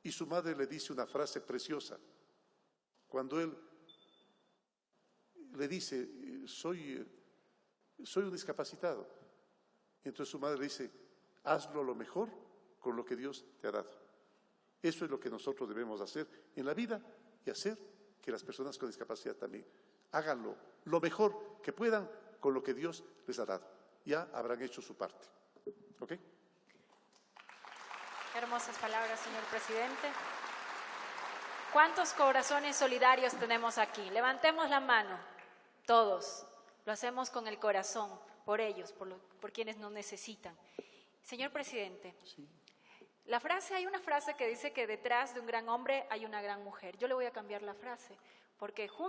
Y su madre le dice una frase preciosa. Cuando él le dice, soy un discapacitado. Entonces su madre le dice, hazlo lo mejor con lo que Dios te ha dado. Eso es lo que nosotros debemos hacer en la vida y hacer que las personas con discapacidad también háganlo lo mejor que puedan con lo que Dios les ha dado. Ya habrán hecho su parte. ¿Ok? Hermosas palabras, señor presidente. ¿Cuántos corazones solidarios tenemos aquí? Levantemos la mano, todos. Lo hacemos con el corazón, por ellos, por quienes nos necesitan. Señor presidente, Sí. hay una frase que dice que detrás de un gran hombre hay una gran mujer. Yo le voy a cambiar la frase, porque juntos